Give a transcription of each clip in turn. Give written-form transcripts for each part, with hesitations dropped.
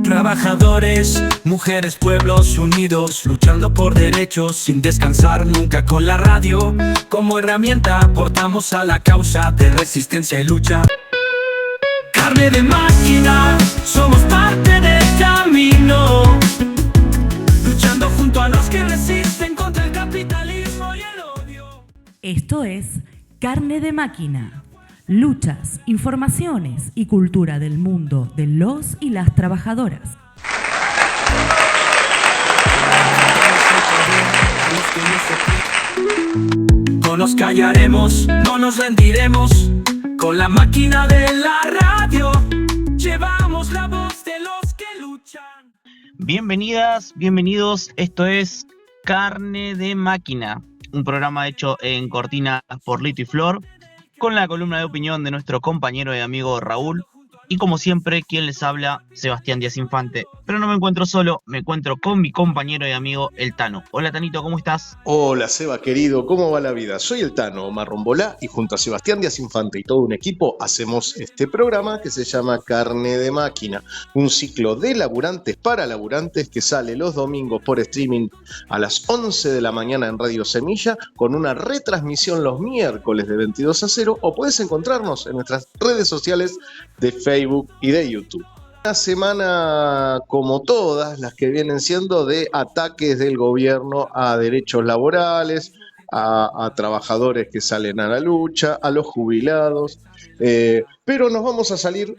Trabajadores, mujeres, pueblos unidos, luchando por derechos sin descansar nunca. Con la radio como herramienta aportamos a la causa de resistencia y lucha. Carne de máquina, somos parte del camino, luchando junto a los que resisten contra el capitalismo y el odio. Esto es Carne de Máquina. Luchas, informaciones y cultura del mundo de los y las trabajadoras. No nos callaremos, no nos rendiremos. Con la máquina de la radio llevamos la voz de los que luchan. Bienvenidas, bienvenidos. Esto es Carne de Máquina, un programa hecho en Cortina por Lito y Flor, con la columna de opinión de nuestro compañero y amigo Raúl, y como siempre, quien les habla, Sebastián Díaz Infante. Pero no me encuentro solo, me encuentro con mi compañero y amigo, el Tano. Hola, Tanito, ¿cómo estás? Hola, Seba, querido, ¿cómo va la vida? Soy el Tano, Omar Rombolá, y junto a Sebastián Díaz Infante y todo un equipo hacemos este programa que se llama Carne de Máquina, un ciclo de laburantes para laburantes que sale los domingos por streaming a las 11 de la mañana en Radio Semilla, con una retransmisión los miércoles de 22 a 0, o puedes encontrarnos en nuestras redes sociales de Facebook y de YouTube. Una semana como todas las que vienen siendo de ataques del gobierno a derechos laborales, a trabajadores que salen a la lucha, a los jubilados, pero nos vamos a salir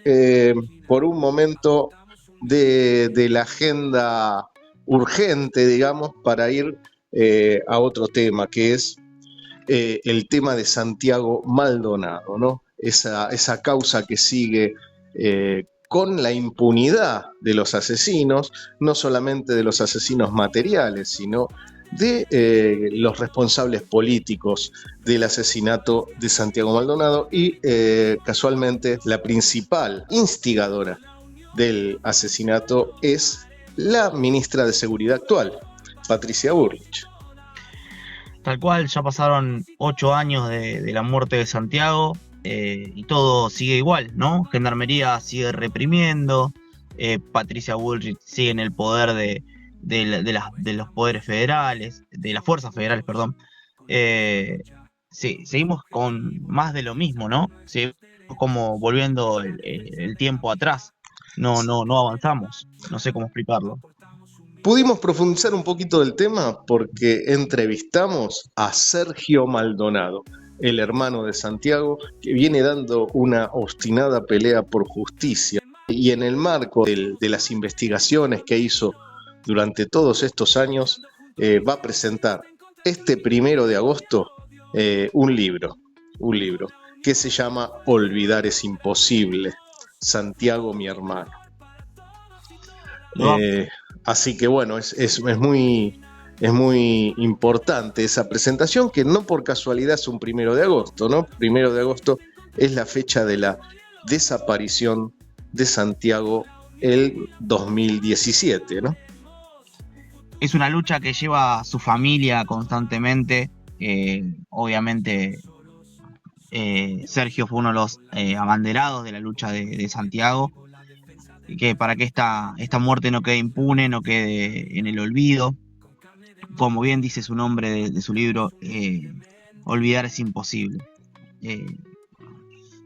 por un momento de la agenda urgente, digamos, para ir a otro tema, que es el tema de Santiago Maldonado, ¿no? Esa causa que sigue con la impunidad de los asesinos, no solamente de los asesinos materiales, sino de los responsables políticos del asesinato de Santiago Maldonado y casualmente la principal instigadora del asesinato es la ministra de Seguridad actual, Patricia Bullrich. Tal cual, ya pasaron 8 años de la muerte de Santiago. Y todo sigue igual, ¿no? Gendarmería sigue reprimiendo, Patricia Bullrich sigue en el poder de los poderes federales, de las fuerzas federales, perdón. Sí, seguimos con más de lo mismo, ¿no? Seguimos como volviendo el tiempo atrás, no avanzamos, no sé cómo explicarlo. Pudimos profundizar un poquito del tema porque entrevistamos a Sergio Maldonado, el hermano de Santiago, que viene dando una obstinada pelea por justicia. Y en el marco de las investigaciones que hizo durante todos estos años, va a presentar este 1 de agosto un libro que se llama Olvidar es imposible, Santiago mi hermano. No. Así que bueno, es muy importante esa presentación, que no por casualidad es un 1 de agosto, ¿no? 1 de agosto es la fecha de la desaparición de Santiago el 2017, ¿no? Es una lucha que lleva su familia constantemente. Obviamente, Sergio fue uno de los abanderados de la lucha de Santiago, y que para que esta muerte no quede impune, no quede en el olvido. Como bien dice su nombre de su libro, olvidar es imposible.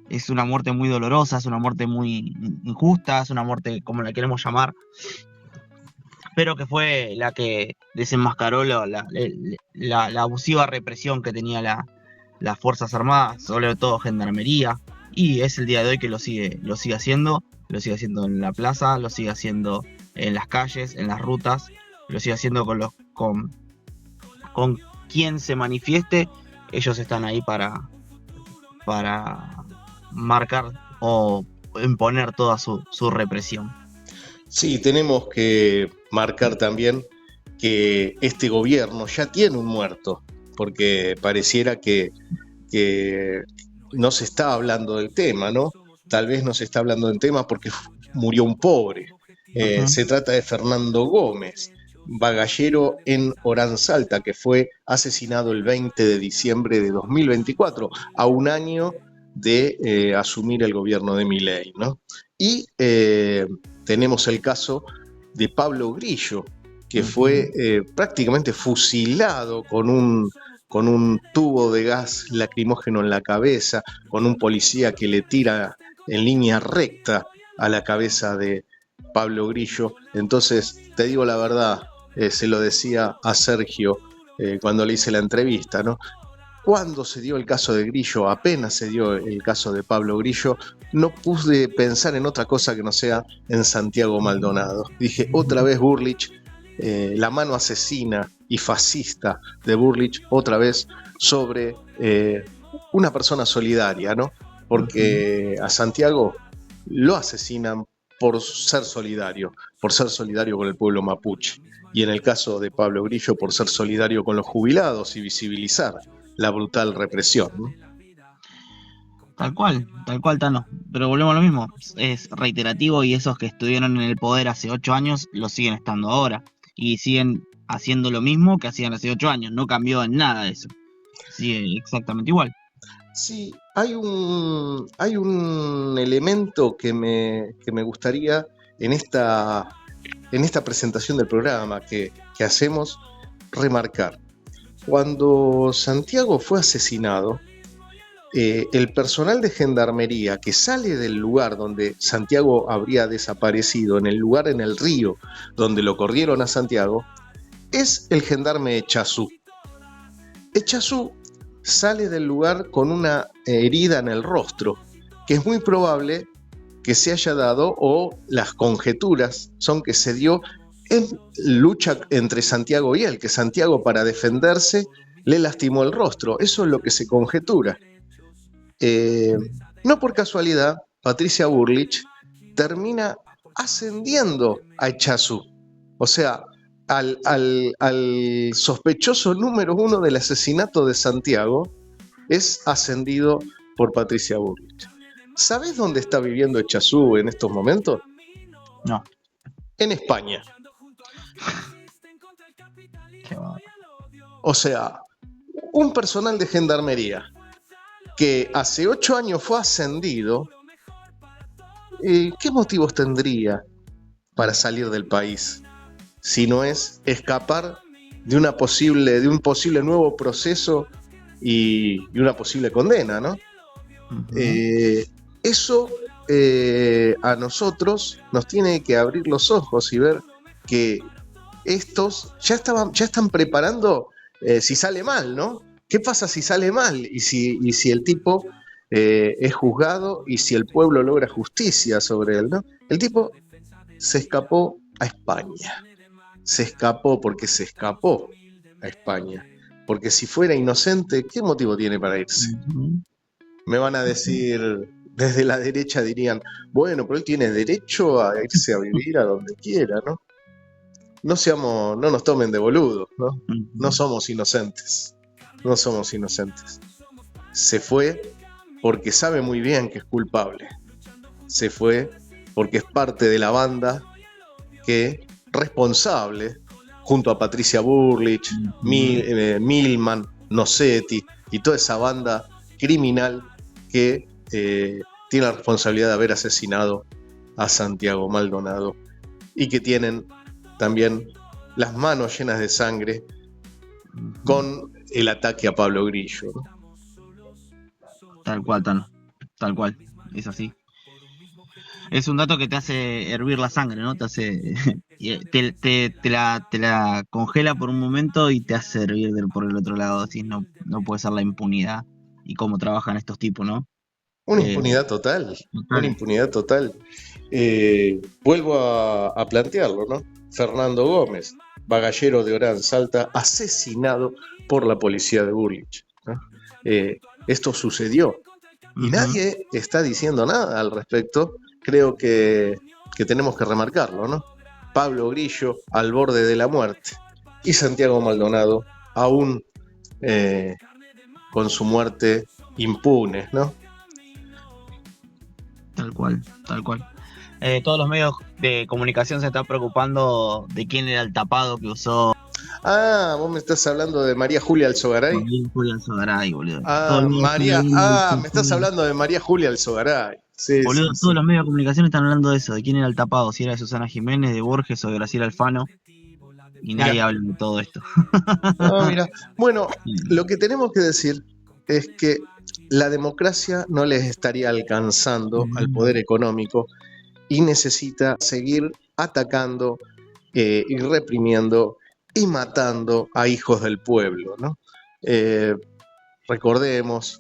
Es una muerte muy dolorosa, es una muerte muy injusta, es una muerte como la queremos llamar, pero que fue la que desenmascaró la abusiva represión que tenía las Fuerzas Armadas, sobre todo Gendarmería, y es el día de hoy que lo sigue haciendo en la plaza, lo sigue haciendo en las calles, en las rutas, lo sigue haciendo con quien se manifieste. Ellos están ahí para marcar o imponer toda su represión. Sí, tenemos que marcar también que este gobierno ya tiene un muerto, porque pareciera que no se está hablando del tema, ¿no? Tal vez no se está hablando del tema porque murió un pobre. Se trata de Fernando Gómez, bagallero en Oranzalta, que fue asesinado el 20 de diciembre de 2024, a un año de asumir el gobierno de Milei, ¿no? Y tenemos el caso de Pablo Grillo, que fue prácticamente fusilado con un tubo de gas lacrimógeno en la cabeza, con un policía que le tira en línea recta a la cabeza de Pablo Grillo. Entonces, te digo la verdad, se lo decía a Sergio cuando le hice la entrevista, ¿no? Cuando se dio el caso de Grillo, apenas se dio el caso de Pablo Grillo, no pude pensar en otra cosa que no sea en Santiago Maldonado. Dije, otra vez Bullrich, la mano asesina y fascista de Bullrich, otra vez sobre una persona solidaria, ¿no? Porque a Santiago lo asesinan por ser solidario con el pueblo mapuche. Y en el caso de Pablo Grillo, por ser solidario con los jubilados y visibilizar la brutal represión, ¿no? Tal cual, Tano. Pero volvemos a lo mismo, es reiterativo y esos que estuvieron en el poder hace 8 años lo siguen estando ahora. Y siguen haciendo lo mismo que hacían hace 8 años, no cambió en nada eso. Sigue exactamente igual. Sí, hay un elemento que me gustaría en esta presentación del programa que hacemos remarcar. Cuando Santiago fue asesinado, el personal de gendarmería que sale del lugar donde Santiago habría desaparecido, en el río donde lo corrieron a Santiago, es el gendarme Echazú. Echazú sale del lugar con una herida en el rostro, que es muy probable que se haya dado, o las conjeturas son que se dio en lucha entre Santiago y él, que Santiago para defenderse le lastimó el rostro. Eso es lo que se conjetura. No por casualidad, Patricia Bullrich termina ascendiendo a Echazú. O sea, al sospechoso número 1 del asesinato de Santiago es ascendido por Patricia Bullrich. ¿Sabés dónde está viviendo Echazú en estos momentos? No. En España. Qué bárbaro. O sea, un personal de gendarmería que hace 8 años fue ascendido, ¿qué motivos tendría para salir del país? Si no es escapar de un posible nuevo proceso y una posible condena, ¿no? Uh-huh. Eso a nosotros nos tiene que abrir los ojos y ver que estos ya están preparando si sale mal, ¿no? ¿Qué pasa si sale mal? Y si el tipo es juzgado y si el pueblo logra justicia sobre él, ¿no? El tipo se escapó a España. Se escapó porque se escapó a España. Porque si fuera inocente, ¿qué motivo tiene para irse? Uh-huh. Me van a decir, desde la derecha dirían, bueno, pero él tiene derecho a irse a vivir a donde quiera, ¿no? No nos tomen de boludos, ¿no? Uh-huh. No somos inocentes. No somos inocentes. Se fue porque sabe muy bien que es culpable. Se fue porque es parte de la banda que responsable, junto a Patricia Bullrich, Milman, Nocetti y toda esa banda criminal que tiene la responsabilidad de haber asesinado a Santiago Maldonado y que tienen también las manos llenas de sangre con el ataque a Pablo Grillo, ¿no? Tal cual, Tano. Tal cual. Es así. Es un dato que te hace hervir la sangre, ¿no? Te hace te la congela por un momento y te hace hervir por el otro lado. Así no puede ser la impunidad y cómo trabajan estos tipos, ¿no? Una impunidad total. Una impunidad total. Vuelvo a plantearlo, ¿no? Fernando Gómez, bagallero de Orán, Salta, asesinado por la policía de Bullrich, ¿no? Esto sucedió y nadie está diciendo nada al respecto. Creo que tenemos que remarcarlo, ¿no? Pablo Grillo al borde de la muerte y Santiago Maldonado aún con su muerte impune, ¿no? Tal cual. Todos los medios de comunicación se están preocupando de quién era el tapado que usó. Ah, vos me estás hablando de María Julia Alzogaray. María Julia Alzogaray, boludo. Me estás hablando de María Julia Alzogaray. Sí, Boludo, sí, todos sí. los medios de comunicación están hablando de eso, de quién era el tapado, si era de Susana Jiménez, de Borges o de Graciela Alfano, y nadie Mira, habla de todo esto. mira. Bueno, Mm. lo que tenemos que decir es que la democracia no les estaría alcanzando al poder económico y necesita seguir atacando y reprimiendo y matando a hijos del pueblo, ¿no? Eh, Recordemos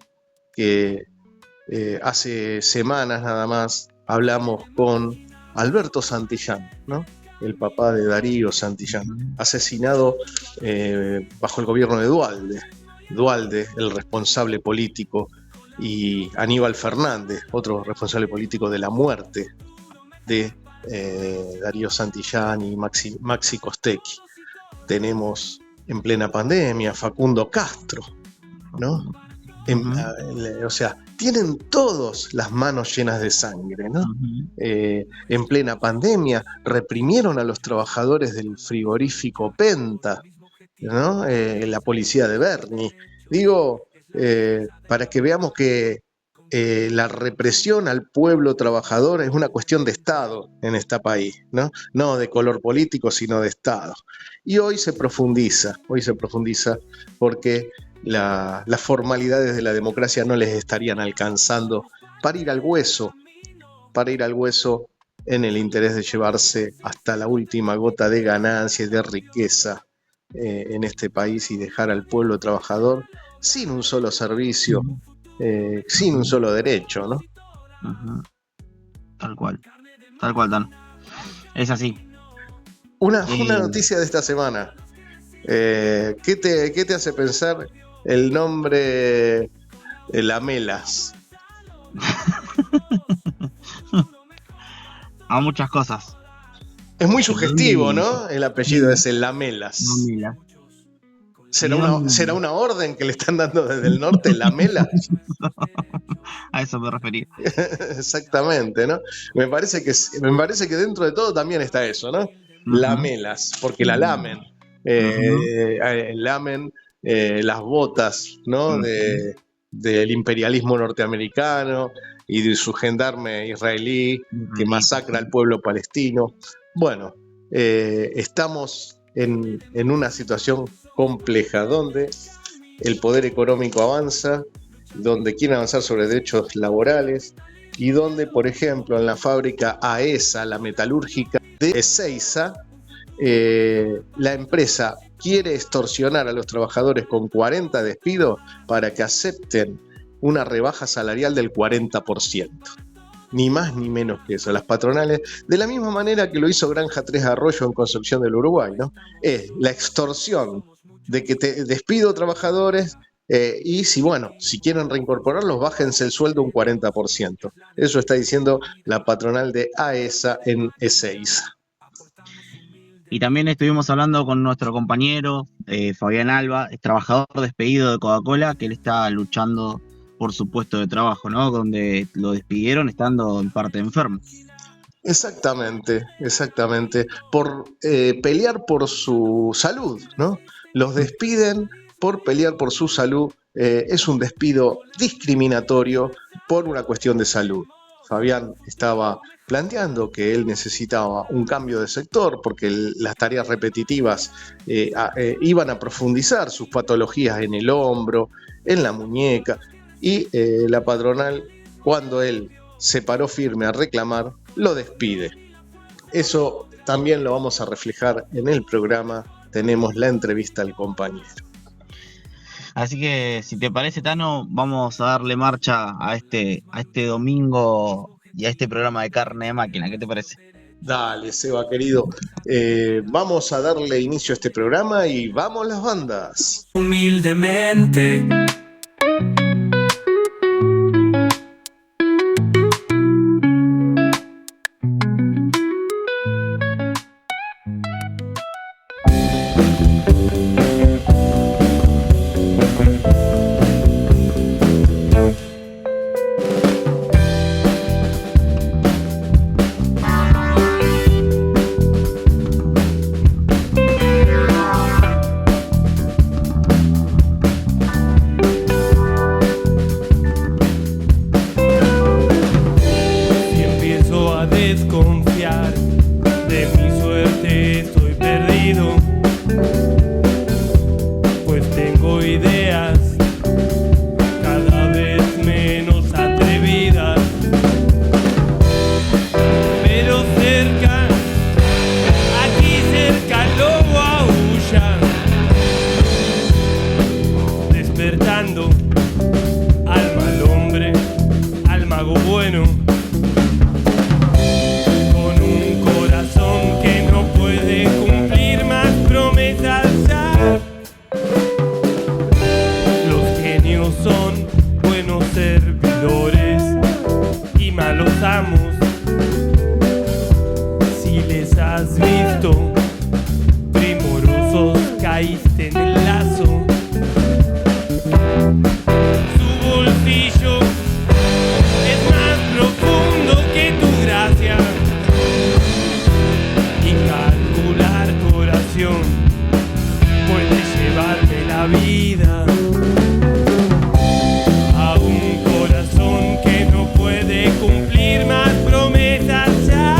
que hace semanas nada más hablamos con Alberto Santillán, ¿no? El papá de Darío Santillán, asesinado bajo el gobierno de Dualde. Dualde, el responsable político, y Aníbal Fernández, otro responsable político de la muerte de Darío Santillán y Maxi Costecchi. Tenemos en plena pandemia Facundo Castro, ¿no? O sea, tienen todos las manos llenas de sangre, ¿no? En plena pandemia reprimieron a los trabajadores del frigorífico Penta, ¿no? La policía de Berni. Digo, para que veamos que la represión al pueblo trabajador es una cuestión de Estado en este país, ¿no? No de color político, sino de Estado. Y hoy se profundiza porque las formalidades de la democracia no les estarían alcanzando para ir al hueso en el interés de llevarse hasta la última gota de ganancia y de riqueza en este país y dejar al pueblo trabajador sin un solo servicio, sin un solo derecho, ¿no? Tal cual, Tano. Es así. Una noticia de esta semana. ¿Qué te hace pensar el nombre Lamelas? A muchas cosas. Es muy sugestivo, ¿no? El apellido es el Lamelas. Lamela. ¿Será una orden que le están dando desde el norte, Lamelas? A eso me refería. Exactamente, ¿no? Me parece que dentro de todo también está eso, ¿no? Lamelas, porque la lamen. Lamen las botas, ¿no? Del imperialismo norteamericano y de su gendarme israelí que masacra al pueblo palestino. Bueno, estamos en una situación compleja donde el poder económico avanza, donde quiere avanzar sobre derechos laborales y donde, por ejemplo, en la fábrica AESA, la metalúrgica de Ezeiza, la empresa quiere extorsionar a los trabajadores con 40 despidos para que acepten una rebaja salarial del 40%. Ni más ni menos que eso. Las patronales, de la misma manera que lo hizo Granja Tres Arroyos en Concepción del Uruguay, ¿no? Es la extorsión de que te despido trabajadores y si quieren reincorporarlos, bájense el sueldo un 40%. Eso está diciendo la patronal de AESA en Ezeiza. Y también estuvimos hablando con nuestro compañero Fabián Alba, trabajador despedido de Coca-Cola, que él está luchando por su puesto de trabajo, ¿no? Donde lo despidieron estando en parte enfermo. Exactamente. Por pelear por su salud, ¿no? Los despiden por pelear por su salud. Es un despido discriminatorio por una cuestión de salud. Fabián estaba planteando que él necesitaba un cambio de sector porque las tareas repetitivas iban a profundizar sus patologías en el hombro, en la muñeca, y la patronal, cuando él se paró firme a reclamar, lo despide. Eso también lo vamos a reflejar en el programa. Tenemos la entrevista al compañero. Así que, si te parece, Tano, vamos a darle marcha a este domingo y a este programa de Carne de Máquina. ¿Qué te parece? Dale, Seba, querido. Vamos a darle inicio a este programa y vamos las bandas. Humildemente. has visto, primorosos caíste en el lazo. Su bolsillo es más profundo que tu gracia, y calcular tu oración puede llevarte la vida a un corazón que no puede cumplir más promesas ya.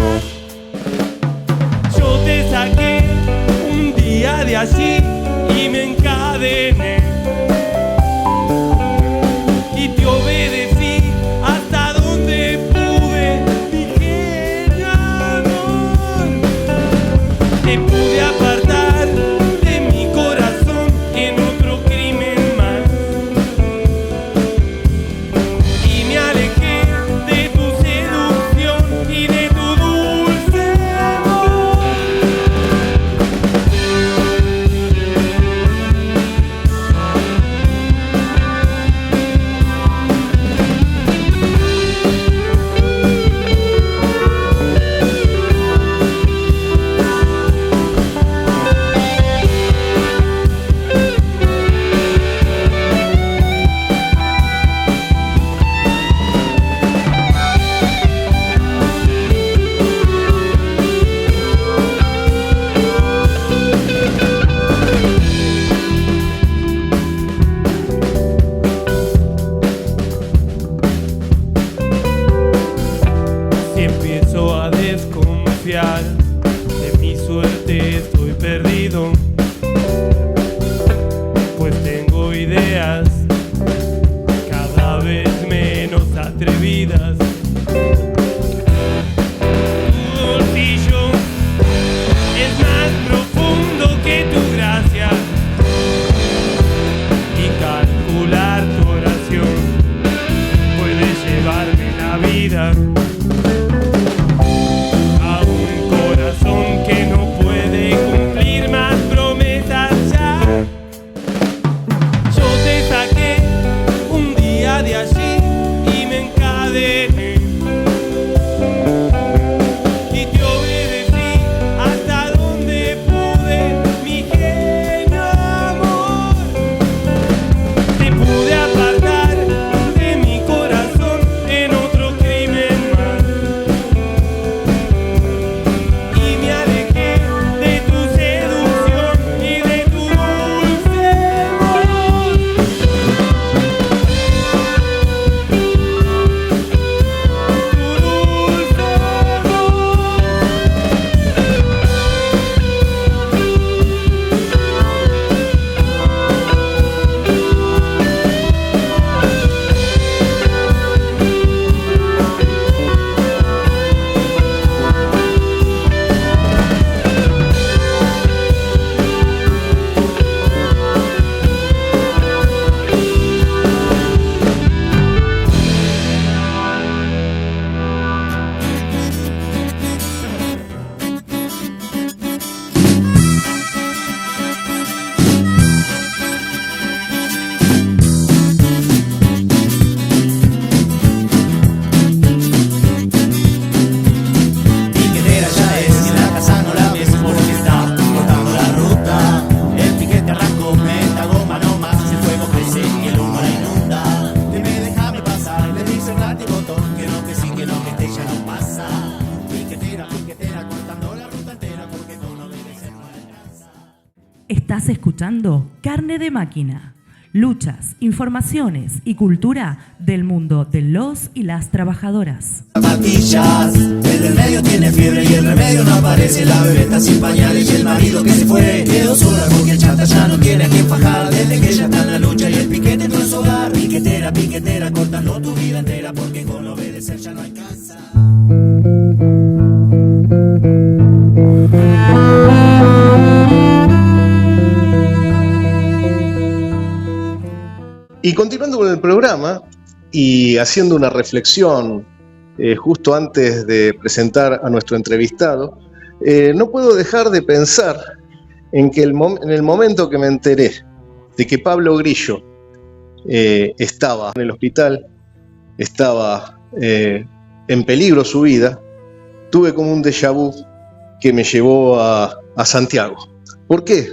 Yo te saqué un día de allí y me encadené y te obedecí hasta donde pude, mi genio amor. Te pude apartar de mi corazón en otro crimen más, y me alejé de tu seducción y de tu dulce amor. Si empiezo a desconfiar de mi suerte, estoy perdido, pues tengo ideas cada vez menos atrevidas. Tu bolsillo es más profundo que tu gracia, y calcular tu oración puede llevarme la vida a un corazón que no puede cumplir más promesas ya. Yo te saqué un día de allí y me encadené y te obedecí hasta donde pude, mi genio amor. Te pude apartar de mi corazón en otro crimen más, y me alejé de tu seducción y de tu dulce amor. Tu dulce amor. Piquetera ya es, en la casa no la ves porque está cortando la ruta. El piquete arrancó, meta goma no más, el fuego crece y el humo la inunda. Dime, déjame pasar, le dice el látigo botón, que no, que sí, que no, que este ya no pasa. Piquetera, piquetera, cortando la ruta entera porque con obedecer no alcanza. Estás escuchando Carne de Máquina. Luchas, informaciones y cultura del mundo de los y las trabajadoras. Zapatillas, el del medio tiene fiebre y el remedio no aparece. La bebé está sin pañales y el marido que se fue quedó sola porque el chata ya no tiene a quien fajar. Desde que ella está en la lucha y el piquete entró en su hogar. Piquetera, piquetera, cortando tu vida entera porque con obedecer ya no alcanza. Y continuando con el programa y haciendo una reflexión justo antes de presentar a nuestro entrevistado, no puedo dejar de pensar en que en el momento que me enteré de que Pablo Grillo estaba en el hospital, estaba en peligro su vida, tuve como un déjà vu que me llevó a Santiago. ¿Por qué?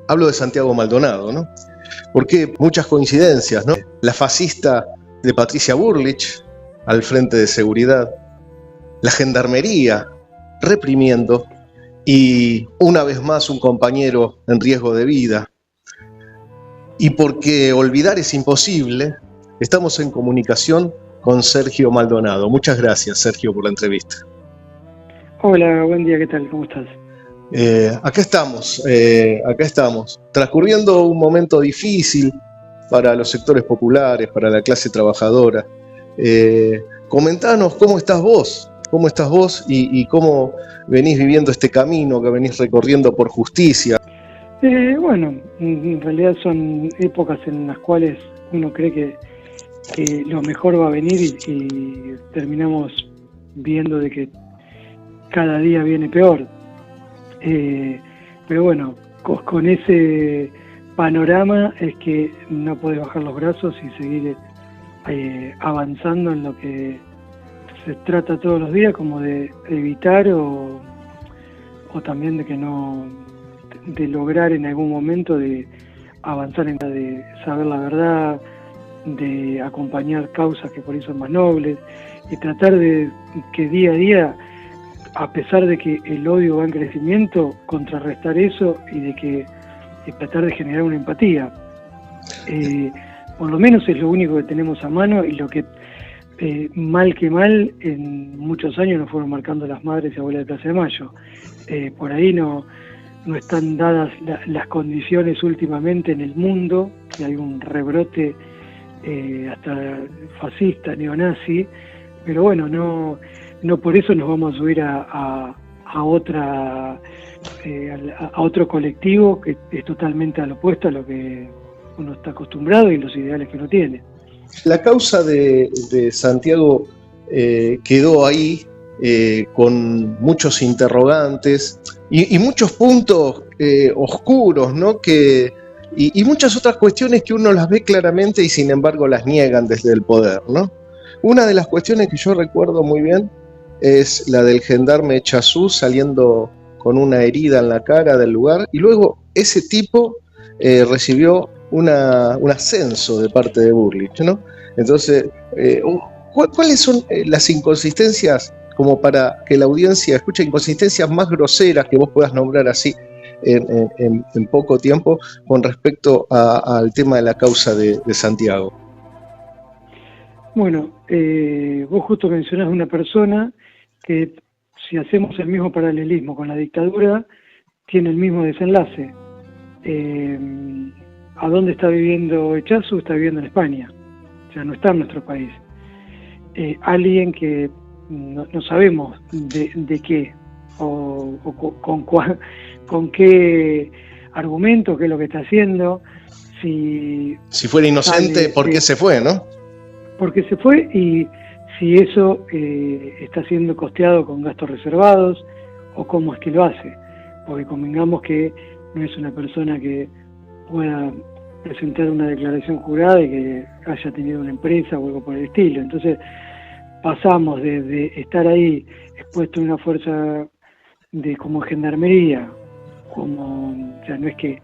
Hablo de Santiago Maldonado, ¿no? Porque muchas coincidencias, ¿no? La fascista de Patricia Bullrich al frente de seguridad, la gendarmería reprimiendo y una vez más un compañero en riesgo de vida. Y porque olvidar es imposible, estamos en comunicación con Sergio Maldonado. Muchas gracias, Sergio, por la entrevista. Hola, buen día, ¿qué tal? ¿Cómo estás? Acá estamos, transcurriendo un momento difícil para los sectores populares, para la clase trabajadora. Comentanos cómo estás vos y cómo venís viviendo este camino que venís recorriendo por justicia. Bueno, en realidad son épocas en las cuales uno cree que lo mejor va a venir y terminamos viendo de que cada día viene peor. Pero bueno, con ese panorama es que no podés bajar los brazos y seguir avanzando en lo que se trata todos los días, como de evitar o también de lograr en algún momento de avanzar de saber la verdad, de acompañar causas que por ahí son más nobles y tratar de que día a día, a pesar de que el odio va en crecimiento, contrarrestar eso y tratar de generar una empatía. Por lo menos es lo único que tenemos a mano y lo que mal que mal en muchos años nos fueron marcando las madres y abuelas de Plaza de Mayo. Por ahí no están dadas las condiciones últimamente en el mundo, que hay un rebrote hasta fascista, neonazi, pero bueno, no por eso nos vamos a subir a otro colectivo que es totalmente al opuesto a lo que uno está acostumbrado y los ideales que uno tiene. La causa de Santiago quedó ahí con muchos interrogantes y muchos puntos oscuros, ¿no? Y muchas otras cuestiones que uno las ve claramente y sin embargo las niegan desde el poder, ¿no? Una de las cuestiones que yo recuerdo muy bien es la del gendarme Chazú saliendo con una herida en la cara del lugar y luego ese tipo recibió un ascenso de parte de Bullrich, ¿no? Entonces, ¿cuáles son las inconsistencias, como para que la audiencia escuche, inconsistencias más groseras que vos puedas nombrar así en poco tiempo con respecto al tema de la causa de Santiago? Bueno, vos justo mencionás una persona que, si hacemos el mismo paralelismo con la dictadura, tiene el mismo desenlace. ¿A dónde está viviendo Echazu? Está viviendo en España, o sea, no está en nuestro país. Alguien que no sabemos de qué o con qué argumento, qué es lo que está haciendo. Si fuera inocente, ¿por qué se fue, no? Porque se fue y si eso está siendo costeado con gastos reservados o cómo es que lo hace. Porque convengamos que no es una persona que pueda presentar una declaración jurada y que haya tenido una empresa o algo por el estilo. Entonces pasamos de estar ahí expuesto a una fuerza como gendarmería, o sea, no es que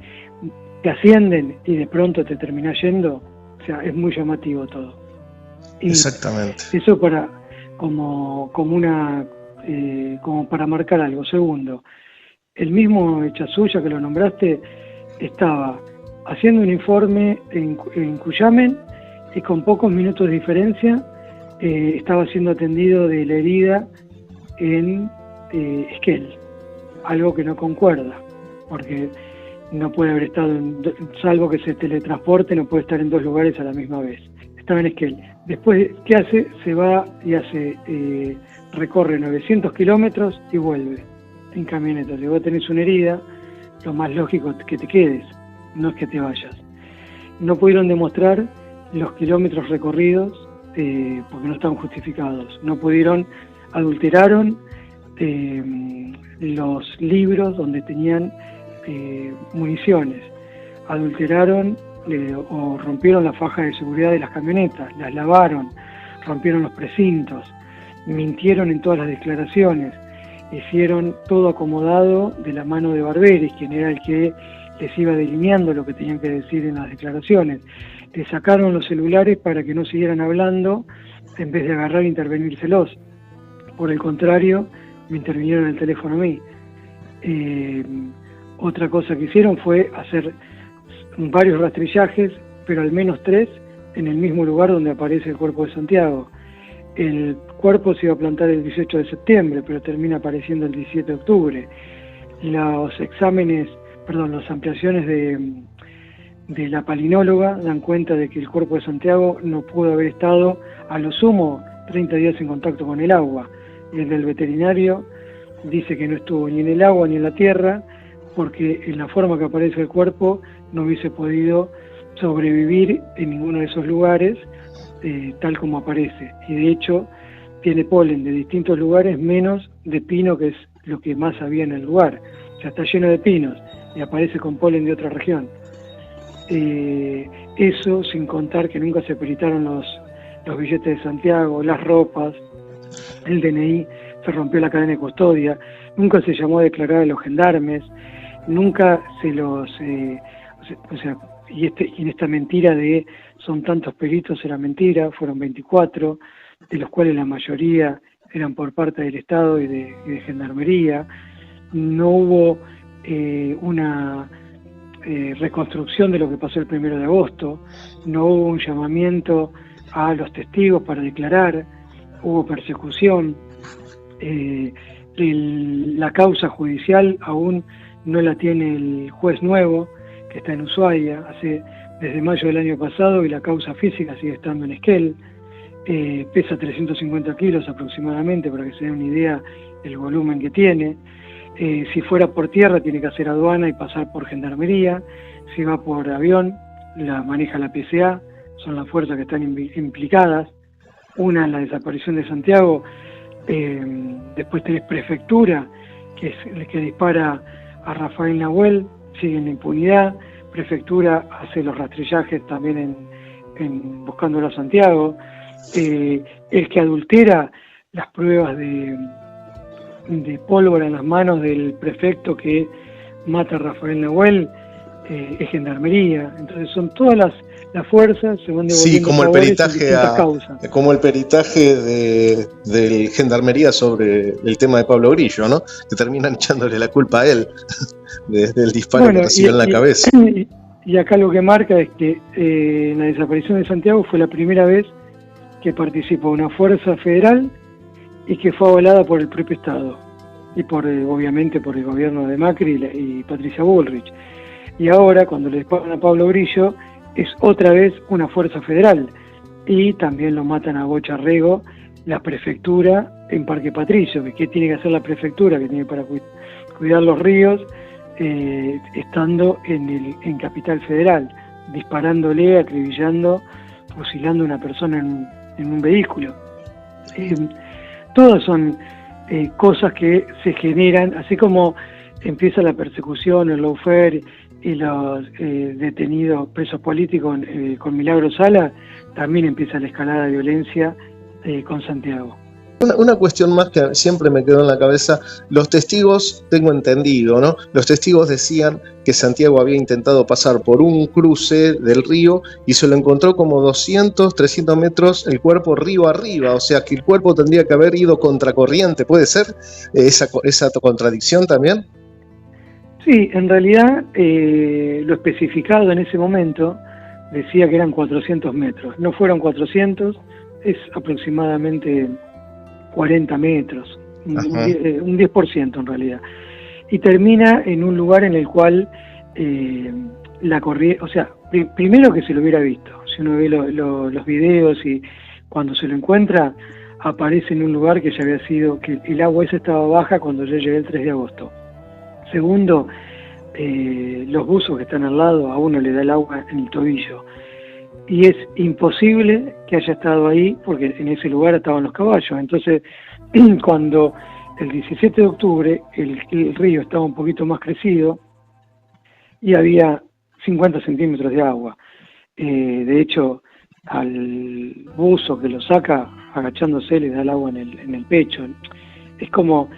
te ascienden y de pronto te terminás yendo, o sea, es muy llamativo todo. Y exactamente. Eso como para marcar algo. Segundo, el mismo Echazú, ya que lo nombraste, estaba haciendo un informe en Cuyamen y con pocos minutos de diferencia estaba siendo atendido de la herida en Esquel, algo que no concuerda, porque no puede haber estado, salvo que se teletransporte, no puede estar en dos lugares a la misma vez. Estaba en Esquel. Después, ¿qué hace? Se va y recorre 900 kilómetros y vuelve en camioneta. Si vos tenés una herida, lo más lógico es que te quedes, no es que te vayas. No pudieron demostrar los kilómetros recorridos porque no estaban justificados. No pudieron, adulteraron los libros donde tenían municiones, adulteraron o rompieron la faja de seguridad de las camionetas, las lavaron, rompieron los precintos, mintieron en todas las declaraciones hicieron todo acomodado de la mano de Barberis, quien era el que les iba delineando lo que tenían que decir en las declaraciones. Le sacaron los celulares para que no siguieran hablando, en vez de agarrar e intervenírselos. Por el contrario, me intervinieron el teléfono a mí. Otra cosa que hicieron fue hacer varios rastrillajes, pero al menos 3 en el mismo lugar donde aparece el cuerpo de Santiago. El cuerpo se iba a plantar el 18 de septiembre, pero termina apareciendo el 17 de octubre. Los las ampliaciones de la palinóloga dan cuenta de que el cuerpo de Santiago no pudo haber estado a lo sumo 30 días en contacto con el agua. Y el del veterinario dice que no estuvo ni en el agua ni en la tierra, porque en la forma que aparece el cuerpo no hubiese podido sobrevivir en ninguno de esos lugares tal como aparece. Y de hecho tiene polen de distintos lugares, menos de pino, que es lo que más había en el lugar. O sea, está lleno de pinos y aparece con polen de otra región. Eso sin contar que nunca se peritaron los billetes de Santiago, las ropas, el DNI, se rompió la cadena de custodia, nunca se llamó a declarar a los gendarmes, nunca se los... y en esta mentira de son tantos peritos era mentira, fueron 24, de los cuales la mayoría eran por parte del Estado y de Gendarmería. No hubo una reconstrucción de lo que pasó el 1 de agosto, no hubo un llamamiento a los testigos para declarar, hubo persecución. La causa judicial aún no la tiene el juez nuevo, que está en Ushuaia, desde mayo del año pasado, y la causa física sigue estando en Esquel. Pesa 350 kilos aproximadamente, para que se den una idea del volumen que tiene. Si fuera por tierra tiene que hacer aduana y pasar por Gendarmería. Si va por avión, la maneja la PCA, son las fuerzas que están implicadas. Una en la desaparición de Santiago, después tenés Prefectura, que es el que dispara a Rafael Nahuel, sigue en la impunidad. Prefectura hace los rastrillajes también en buscándolo a Santiago. El que adultera las pruebas de pólvora en las manos del prefecto que mata a Rafael Nahuel es Gendarmería. Entonces son todas las fuerzas, se van devolviendo. Sí, como el peritaje causas. Como el peritaje del Gendarmería sobre el tema de Pablo Grillo, ¿no? Que terminan echándole la culpa a él desde el disparo que recibió en la cabeza. Y acá lo que marca es que en la desaparición de Santiago fue la primera vez que participó una fuerza federal y que fue avalada por el propio Estado y obviamente por el gobierno de Macri y Patricia Bullrich. Y ahora, cuando le disparan a Pablo Grillo, es otra vez una fuerza federal, y también lo matan a Bocha Rego, la prefectura en Parque Patricio. ¿Qué tiene que hacer la prefectura? Que tiene para cuidar los ríos, estando en Capital Federal, disparándole, acribillando, fusilando a una persona en un vehículo. Todas son cosas que se generan, así como empieza la persecución, el lawfare y los detenidos presos políticos con Milagro Sala, también empieza la escalada de violencia con Santiago. Una cuestión más que siempre me quedó en la cabeza, los testigos, tengo entendido, ¿no? Los testigos decían que Santiago había intentado pasar por un cruce del río y se lo encontró como 200, 300 metros el cuerpo río arriba, o sea que el cuerpo tendría que haber ido contracorriente. ¿Puede ser esa contradicción también? Sí, en realidad lo especificado en ese momento decía que eran 400 metros. No fueron 400, es aproximadamente 40 metros, un 10% en realidad. Y termina en un lugar en el cual la corriente, o sea, primero que se lo hubiera visto. Si uno ve los videos y cuando se lo encuentra, aparece en un lugar que ya había sido, que el agua esa estaba baja cuando yo llegué el 3 de agosto. Segundo, los buzos que están al lado, a uno le da el agua en el tobillo. Y es imposible que haya estado ahí, porque en ese lugar estaban los caballos. Entonces, cuando el 17 de octubre el río estaba un poquito más crecido y había 50 centímetros de agua. De hecho, al buzo que lo saca agachándose le da el agua en el pecho. Es como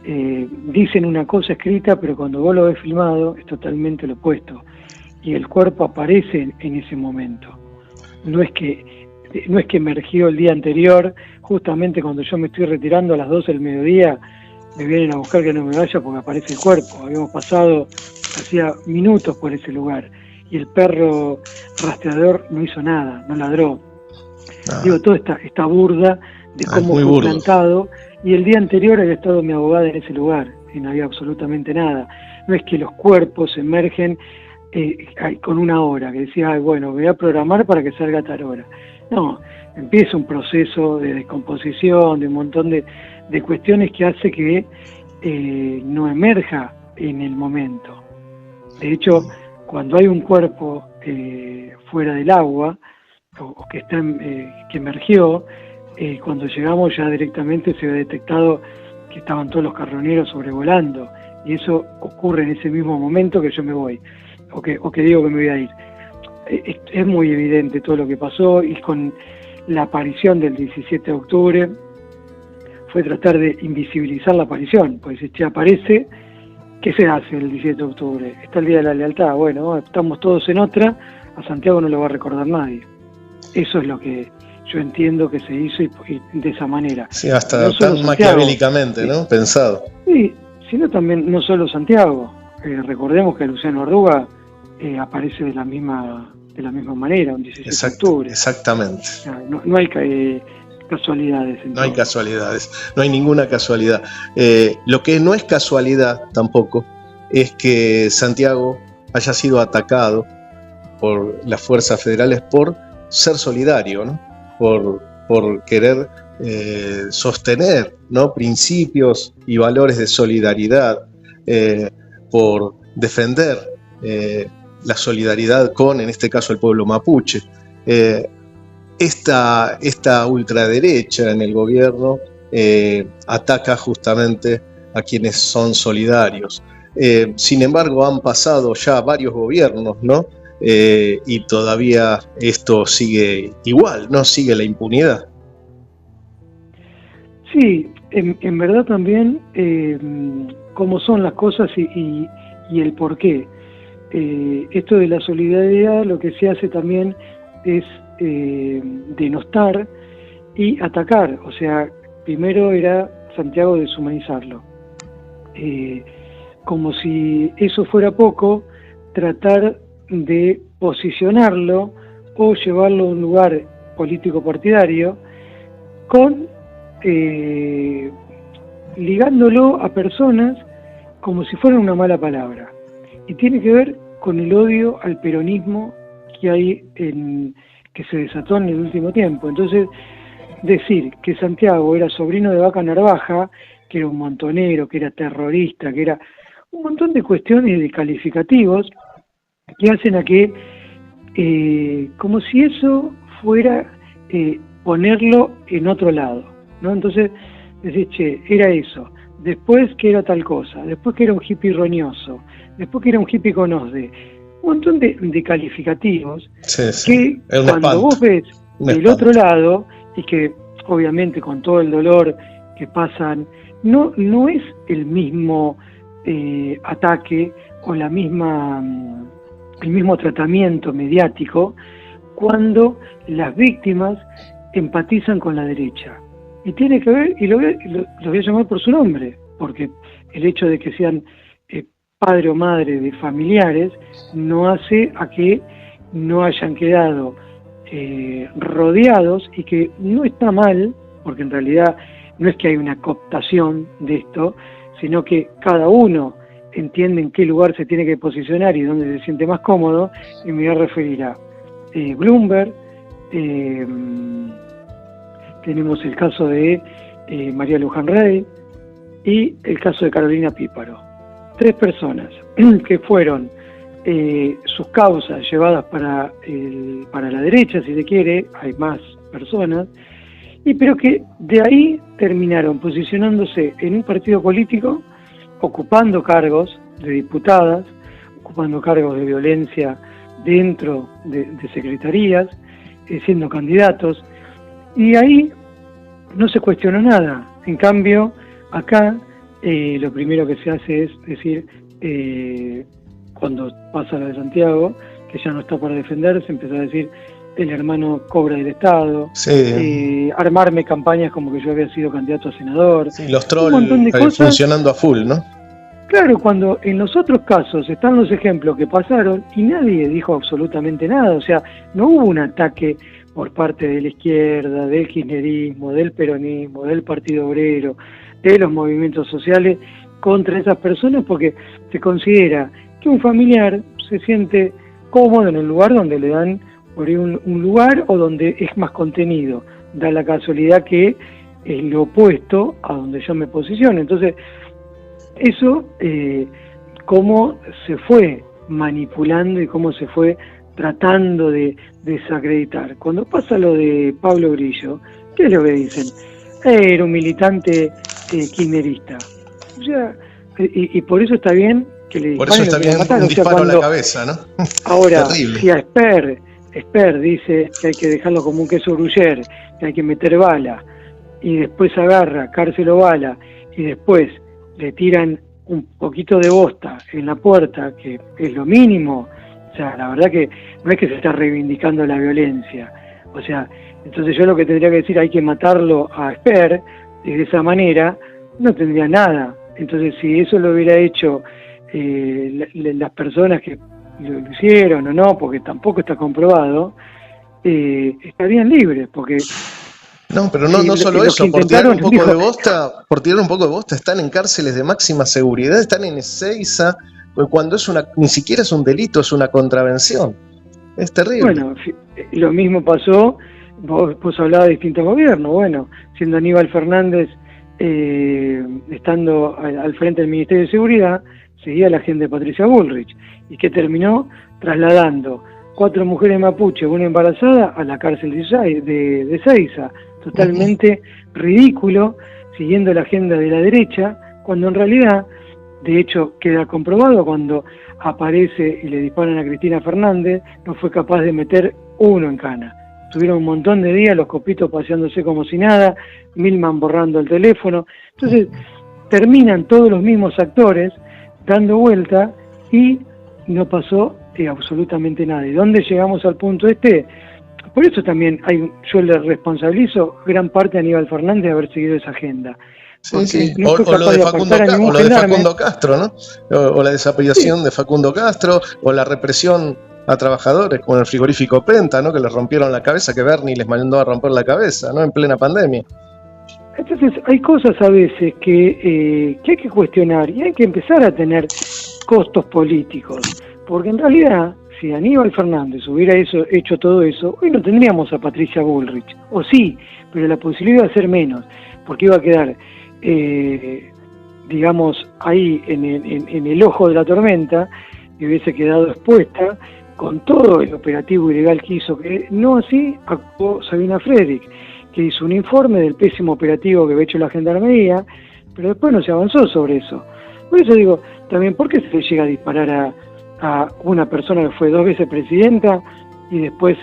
dicen una cosa escrita, pero cuando vos lo ves filmado es totalmente lo opuesto. Y el cuerpo aparece en ese momento. No es que emergió el día anterior, justamente cuando yo me estoy retirando a las 12 del mediodía, me vienen a buscar que no me vaya porque aparece el cuerpo. Habíamos pasado hacía minutos por ese lugar y el perro rastreador no hizo nada, no ladró. Digo, toda esta burda de cómo fue plantado, y el día anterior había estado mi abogada en ese lugar y no había absolutamente nada. No es que los cuerpos emergen con una hora, que decía, bueno, voy a programar para que salga a tal hora. No, empieza un proceso de descomposición, de un montón de cuestiones que hace que no emerja en el momento. De hecho, cuando hay un cuerpo fuera del agua, o que está que emergió, cuando llegamos ya directamente se había detectado que estaban todos los carroñeros sobrevolando, y eso ocurre en ese mismo momento que yo me voy, o que digo que me voy a ir. Es muy evidente todo lo que pasó, y con la aparición del 17 de octubre fue tratar de invisibilizar la aparición, pues si aparece, ¿qué se hace el 17 de octubre? Está el Día de la Lealtad, bueno, estamos todos en otra, a Santiago no lo va a recordar nadie. Eso es lo que yo entiendo que se hizo y de esa manera. Sí, hasta no tan maquiavélicamente, ¿no? Pensado. Sí, sino también no solo Santiago. Recordemos que Luciano Arruga aparece de la misma manera, un 17 de octubre. Exactamente. No hay casualidades. No hay casualidades, no hay ninguna casualidad. Lo que no es casualidad tampoco es que Santiago haya sido atacado por las fuerzas federales por ser solidario, ¿no? Por querer sostener, ¿no?, principios y valores de solidaridad, por defender la solidaridad con, en este caso, el pueblo mapuche. Esta ultraderecha en el gobierno ataca justamente a quienes son solidarios. Sin embargo, han pasado ya varios gobiernos, ¿no? Y todavía esto sigue igual, no sigue la impunidad. Sí, en verdad también cómo son las cosas y el porqué. Esto de la solidaridad lo que se hace también es denostar y atacar. O sea, primero era Santiago deshumanizarlo. Como si eso fuera poco, tratar de posicionarlo o llevarlo a un lugar político partidario con ligándolo a personas como si fuera una mala palabra, y tiene que ver con el odio al peronismo que hay que se desató en el último tiempo. Entonces, decir que Santiago era sobrino de Vaca Narvaja, que era un montonero, que era terrorista, que era un montón de cuestiones de calificativos que hacen a que, como si eso fuera ponerlo en otro lado, ¿no? Entonces, decís, che, era eso, después que era tal cosa, después que era un hippie roñoso, después que era un hippie con OSDE, un montón de calificativos, que cuando vos ves del otro lado, y que obviamente con todo el dolor que pasan, no es el mismo ataque o el mismo tratamiento mediático cuando las víctimas empatizan con la derecha. Y tiene que ver, y lo voy a llamar por su nombre, porque el hecho de que sean padre o madre de familiares no hace a que no hayan quedado rodeados, y que no está mal, porque en realidad no es que hay una cooptación de esto, sino que cada uno entiende en qué lugar se tiene que posicionar y dónde se siente más cómodo, y me voy a referir a Bloomberg, tenemos el caso de María Luján Rey y el caso de Carolina Píparo. 3 personas que fueron sus causas llevadas para la derecha, si se quiere, hay más personas, pero que de ahí terminaron posicionándose en un partido político, ocupando cargos de diputadas, ocupando cargos de violencia dentro de secretarías, siendo candidatos, y ahí no se cuestionó nada. En cambio, acá lo primero que se hace es decir, cuando pasa lo de Santiago, que ya no está para defenderse, empezó a decir el hermano cobra del Estado, armarme campañas como que yo había sido candidato a senador. Sí, los trolls funcionando a full, ¿no? Claro, cuando en los otros casos están los ejemplos que pasaron y nadie dijo absolutamente nada, o sea, no hubo un ataque por parte de la izquierda, del kirchnerismo, del peronismo, del Partido Obrero, de los movimientos sociales contra esas personas, porque se considera que un familiar se siente cómodo en el lugar donde le dan por ahí un lugar o donde es más contenido. Da la casualidad que es lo opuesto a donde yo me posiciono. Entonces, eso, cómo se fue manipulando y cómo se fue tratando de desacreditar. Cuando pasa lo de Pablo Grillo, ¿qué es lo que dicen? Era un militante kirchnerista. O sea, y por eso está bien que le disparen. Por eso está bien un disparo a la cabeza, ¿no? Ahora, si a Esper dice que hay que dejarlo como un queso gruyere, que hay que meter bala, y después agarra cárcel o bala, y después le tiran un poquito de bosta en la puerta, que es lo mínimo. O sea, la verdad que no es que se está reivindicando la violencia. O sea, entonces yo lo que tendría que decir, hay que matarlo a Esper, y de esa manera no tendría nada. Entonces, si eso lo hubiera hecho las personas que lo hicieron o no, porque tampoco está comprobado, estarían libres, porque... No, pero no solo eso, por tirar un poco de bosta, están en cárceles de máxima seguridad, están en Ezeiza, cuando ni siquiera es un delito, es una contravención. Es terrible. Bueno, lo mismo pasó, vos hablabas de distintos gobiernos, bueno, siendo Aníbal Fernández estando al frente del Ministerio de Seguridad, seguía la agenda de Patricia Bullrich, y que terminó trasladando 4 mujeres mapuche, una embarazada, a la cárcel de Ezeiza. Totalmente ridículo, siguiendo la agenda de la derecha, cuando en realidad, de hecho, queda comprobado cuando aparece y le disparan a Cristina Fernández, no fue capaz de meter uno en cana. Tuvieron un montón de días los copitos paseándose como si nada, Milman borrando el teléfono. Entonces, terminan todos los mismos actores dando vuelta y no pasó absolutamente nada. ¿Y dónde llegamos al punto este? Por eso también yo le responsabilizo gran parte a Aníbal Fernández de haber seguido esa agenda. Sí. No o lo de Facundo Castro, ¿no? O la desaparición de Facundo Castro, o la represión a trabajadores con el frigorífico Penta, ¿no? Que les rompieron la cabeza, que Bernie les mandó a romper la cabeza, ¿no? En plena pandemia. Entonces hay cosas a veces que hay que cuestionar y hay que empezar a tener costos políticos, porque en realidad, si Aníbal Fernández hubiera hecho todo eso, hoy no tendríamos a Patricia Bullrich, o sí, pero la posibilidad iba a ser menos, porque iba a quedar, digamos, ahí en el ojo de la tormenta, y hubiese quedado expuesta con todo el operativo ilegal que hizo, que no así actuó Sabina Frederick, que hizo un informe del pésimo operativo que había hecho la Gendarmería, pero después no se avanzó sobre eso. Por eso digo, también, ¿por qué se le llega a disparar a una persona que fue 2 veces presidenta y después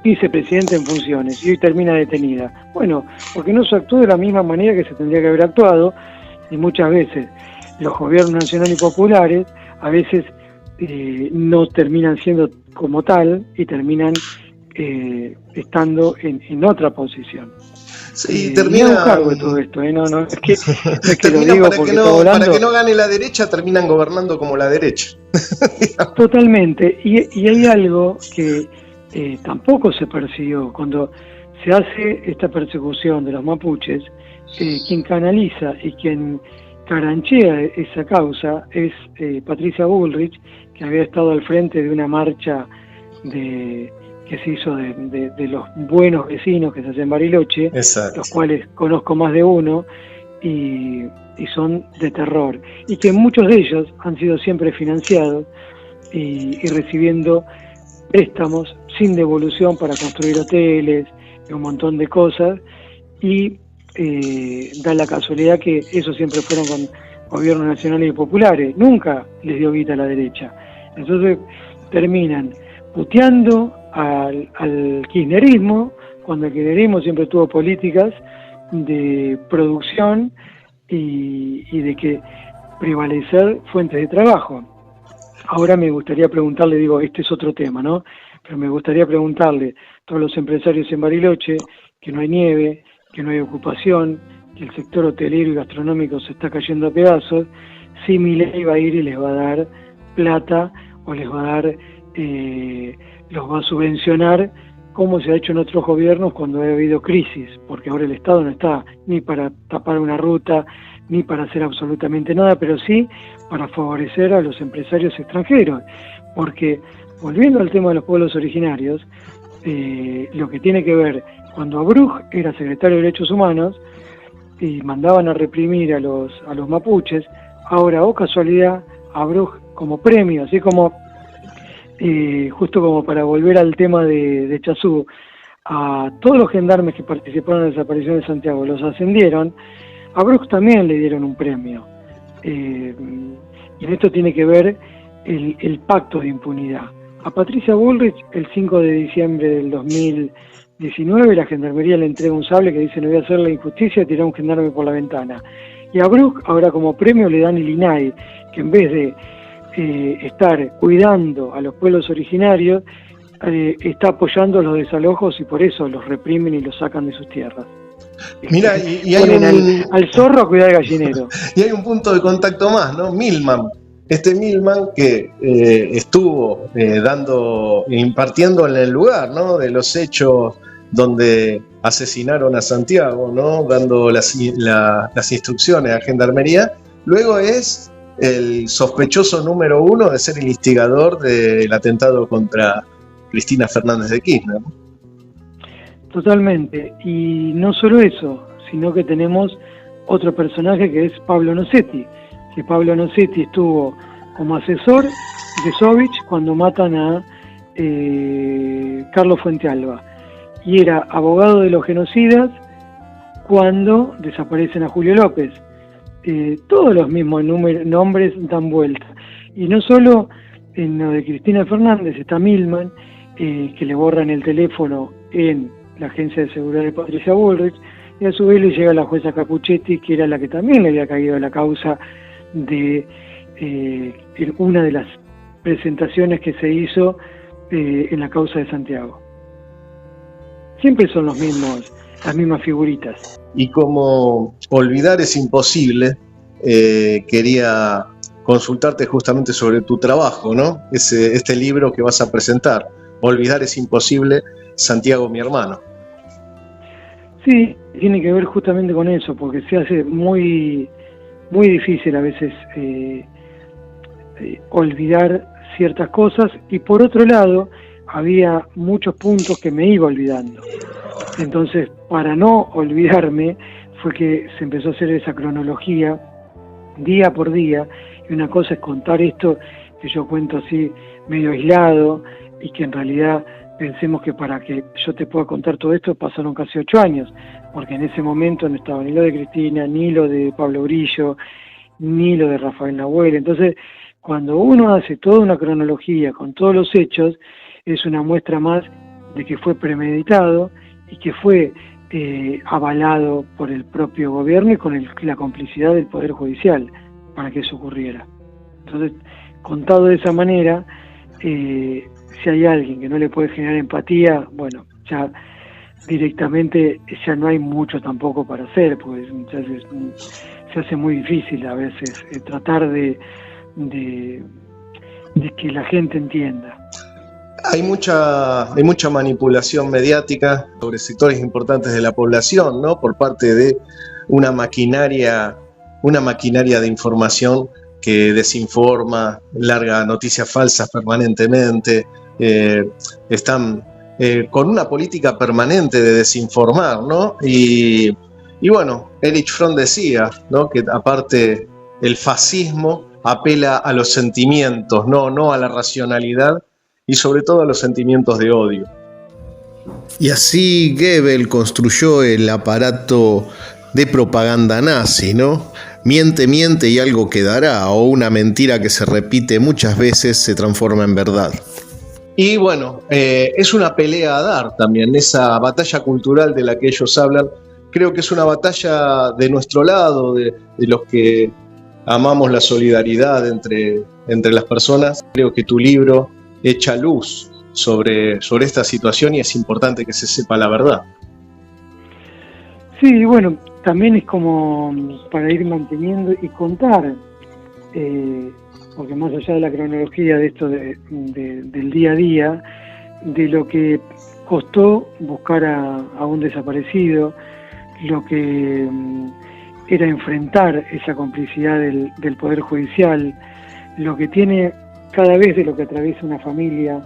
vicepresidenta en funciones y hoy termina detenida? Bueno, porque no se actuó de la misma manera que se tendría que haber actuado, y muchas veces los gobiernos nacionales y populares a veces no terminan siendo como tal y terminan estando en otra posición. Sí, termina un cargo de todo esto, no es que termina lo digo para que no gane la derecha, terminan gobernando como la derecha. Totalmente, y hay algo que tampoco se persiguió cuando se hace esta persecución de los mapuches. Quien canaliza y quien caranchea esa causa es Patricia Bullrich, que había estado al frente de una marcha que se hizo de los buenos vecinos que se hacen en Bariloche. Exacto. Los cuales conozco más de uno y son de terror, y que muchos de ellos han sido siempre financiados y recibiendo préstamos sin devolución para construir hoteles y un montón de cosas, y da la casualidad que esos siempre fueron con gobiernos nacionales y populares, nunca les dio guita a la derecha. Entonces terminan puteando al kirchnerismo, cuando el kirchnerismo siempre tuvo políticas de producción y de que prevalecer fuentes de trabajo. Ahora me gustaría preguntarle, digo, este es otro tema, ¿no? Pero me gustaría preguntarle a todos los empresarios en Bariloche que no hay nieve, que no hay ocupación, que el sector hotelero y gastronómico se está cayendo a pedazos, si Milei va a ir y les va a dar plata o les va a dar, los va a subvencionar, como se ha hecho en otros gobiernos cuando ha habido crisis, porque ahora el Estado no está ni para tapar una ruta, ni para hacer absolutamente nada, pero sí para favorecer a los empresarios extranjeros, porque volviendo al tema de los pueblos originarios, lo que tiene que ver, cuando Abruj era secretario de Derechos Humanos y mandaban a reprimir a los mapuches, ahora, oh casualidad, Abruj como premio, así como, justo como para volver al tema de Chazú, a todos los gendarmes que participaron en la desaparición de Santiago, los ascendieron, a Abruj también le dieron un premio. Y en esto tiene que ver el pacto de impunidad. A Patricia Bullrich, el 5 de diciembre del 2019, la gendarmería le entrega un sable que dice: no voy a hacer la injusticia, tirar a un gendarme por la ventana. Y a Abruj, ahora como premio, le dan el INAI, que en vez de estar cuidando a los pueblos originarios, está apoyando los desalojos y por eso los reprimen y los sacan de sus tierras. Mira, y hay ponen al zorro a cuidar al gallinero. Y hay un punto de contacto más, ¿no? Milman. Milman que estuvo impartiendo en el lugar, ¿no? De los hechos donde asesinaron a Santiago, ¿no? Dando las instrucciones a Gendarmería. Luego es el sospechoso número 1 de ser el instigador del atentado contra Cristina Fernández de Kirchner, ¿no? Totalmente. Y no solo eso, sino que tenemos otro personaje que es Pablo Nocetti, que Pablo Nocetti estuvo como asesor de Sovich cuando matan a Carlos Fuentealba, y era abogado de los genocidas cuando desaparecen a Julio López. Todos los mismos nombres dan vuelta. Y no solo en lo de Cristina Fernández está Milman, que le borran el teléfono en la agencia de seguridad de Patricia Bullrich, y a su vez le llega la jueza Capuchetti, que era la que también le había caído a la causa de una de las presentaciones que se hizo en la causa de Santiago. Siempre son las mismas figuritas. Y como olvidar es imposible, quería consultarte justamente sobre tu trabajo, ¿no? Este libro que vas a presentar, Olvidar es imposible, Santiago mi hermano. Sí, tiene que ver justamente con eso, porque se hace muy, muy difícil a veces olvidar ciertas cosas, y por otro lado había muchos puntos que me iba olvidando. Entonces, para no olvidarme, fue que se empezó a hacer esa cronología día por día, y una cosa es contar esto que yo cuento así medio aislado, y que en realidad pensemos que para que yo te pueda contar todo esto pasaron casi 8 años, porque en ese momento no estaba ni lo de Cristina, ni lo de Pablo Grillo, ni lo de Rafael Nahuel. Entonces, cuando uno hace toda una cronología con todos los hechos, es una muestra más de que fue premeditado y que fue avalado por el propio gobierno y con la complicidad del Poder Judicial para que eso ocurriera. Entonces, contado de esa manera, si hay alguien que no le puede generar empatía, bueno, ya directamente ya no hay mucho tampoco para hacer, porque se hace muy difícil a veces tratar de que la gente entienda. Hay mucha manipulación mediática sobre sectores importantes de la población, ¿no? Por parte de una maquinaria de información que desinforma, larga noticias falsas permanentemente, están con una política permanente de desinformar, ¿no? Y bueno, Erich Fromm decía, ¿no? Que aparte el fascismo apela a los sentimientos, no a la racionalidad, y sobre todo a los sentimientos de odio. Y así Goebbels construyó el aparato de propaganda nazi, ¿no? Miente y algo quedará, o una mentira que se repite muchas veces se transforma en verdad. Y bueno, es una pelea a dar también, esa batalla cultural de la que ellos hablan, creo que es una batalla de nuestro lado, de los que amamos la solidaridad entre las personas. Creo que tu libro echa luz sobre esta situación y es importante que se sepa la verdad. Sí, bueno, también es como para ir manteniendo y contar, porque más allá de la cronología de esto del día a día, de lo que costó buscar a un desaparecido, lo que era enfrentar esa complicidad del Poder Judicial, lo que tiene cada vez de lo que atraviesa una familia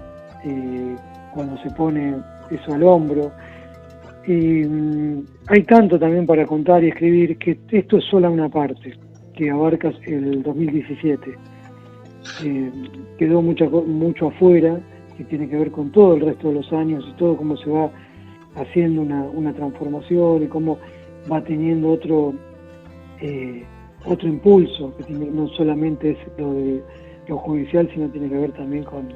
cuando se pone eso al hombro. Y hay tanto también para contar y escribir que esto es sola una parte que abarca el 2017. Quedó mucho afuera, que tiene que ver con todo el resto de los años y todo cómo se va haciendo una transformación y cómo va teniendo otro impulso, que no solamente es lo judicial, sino tiene que ver también con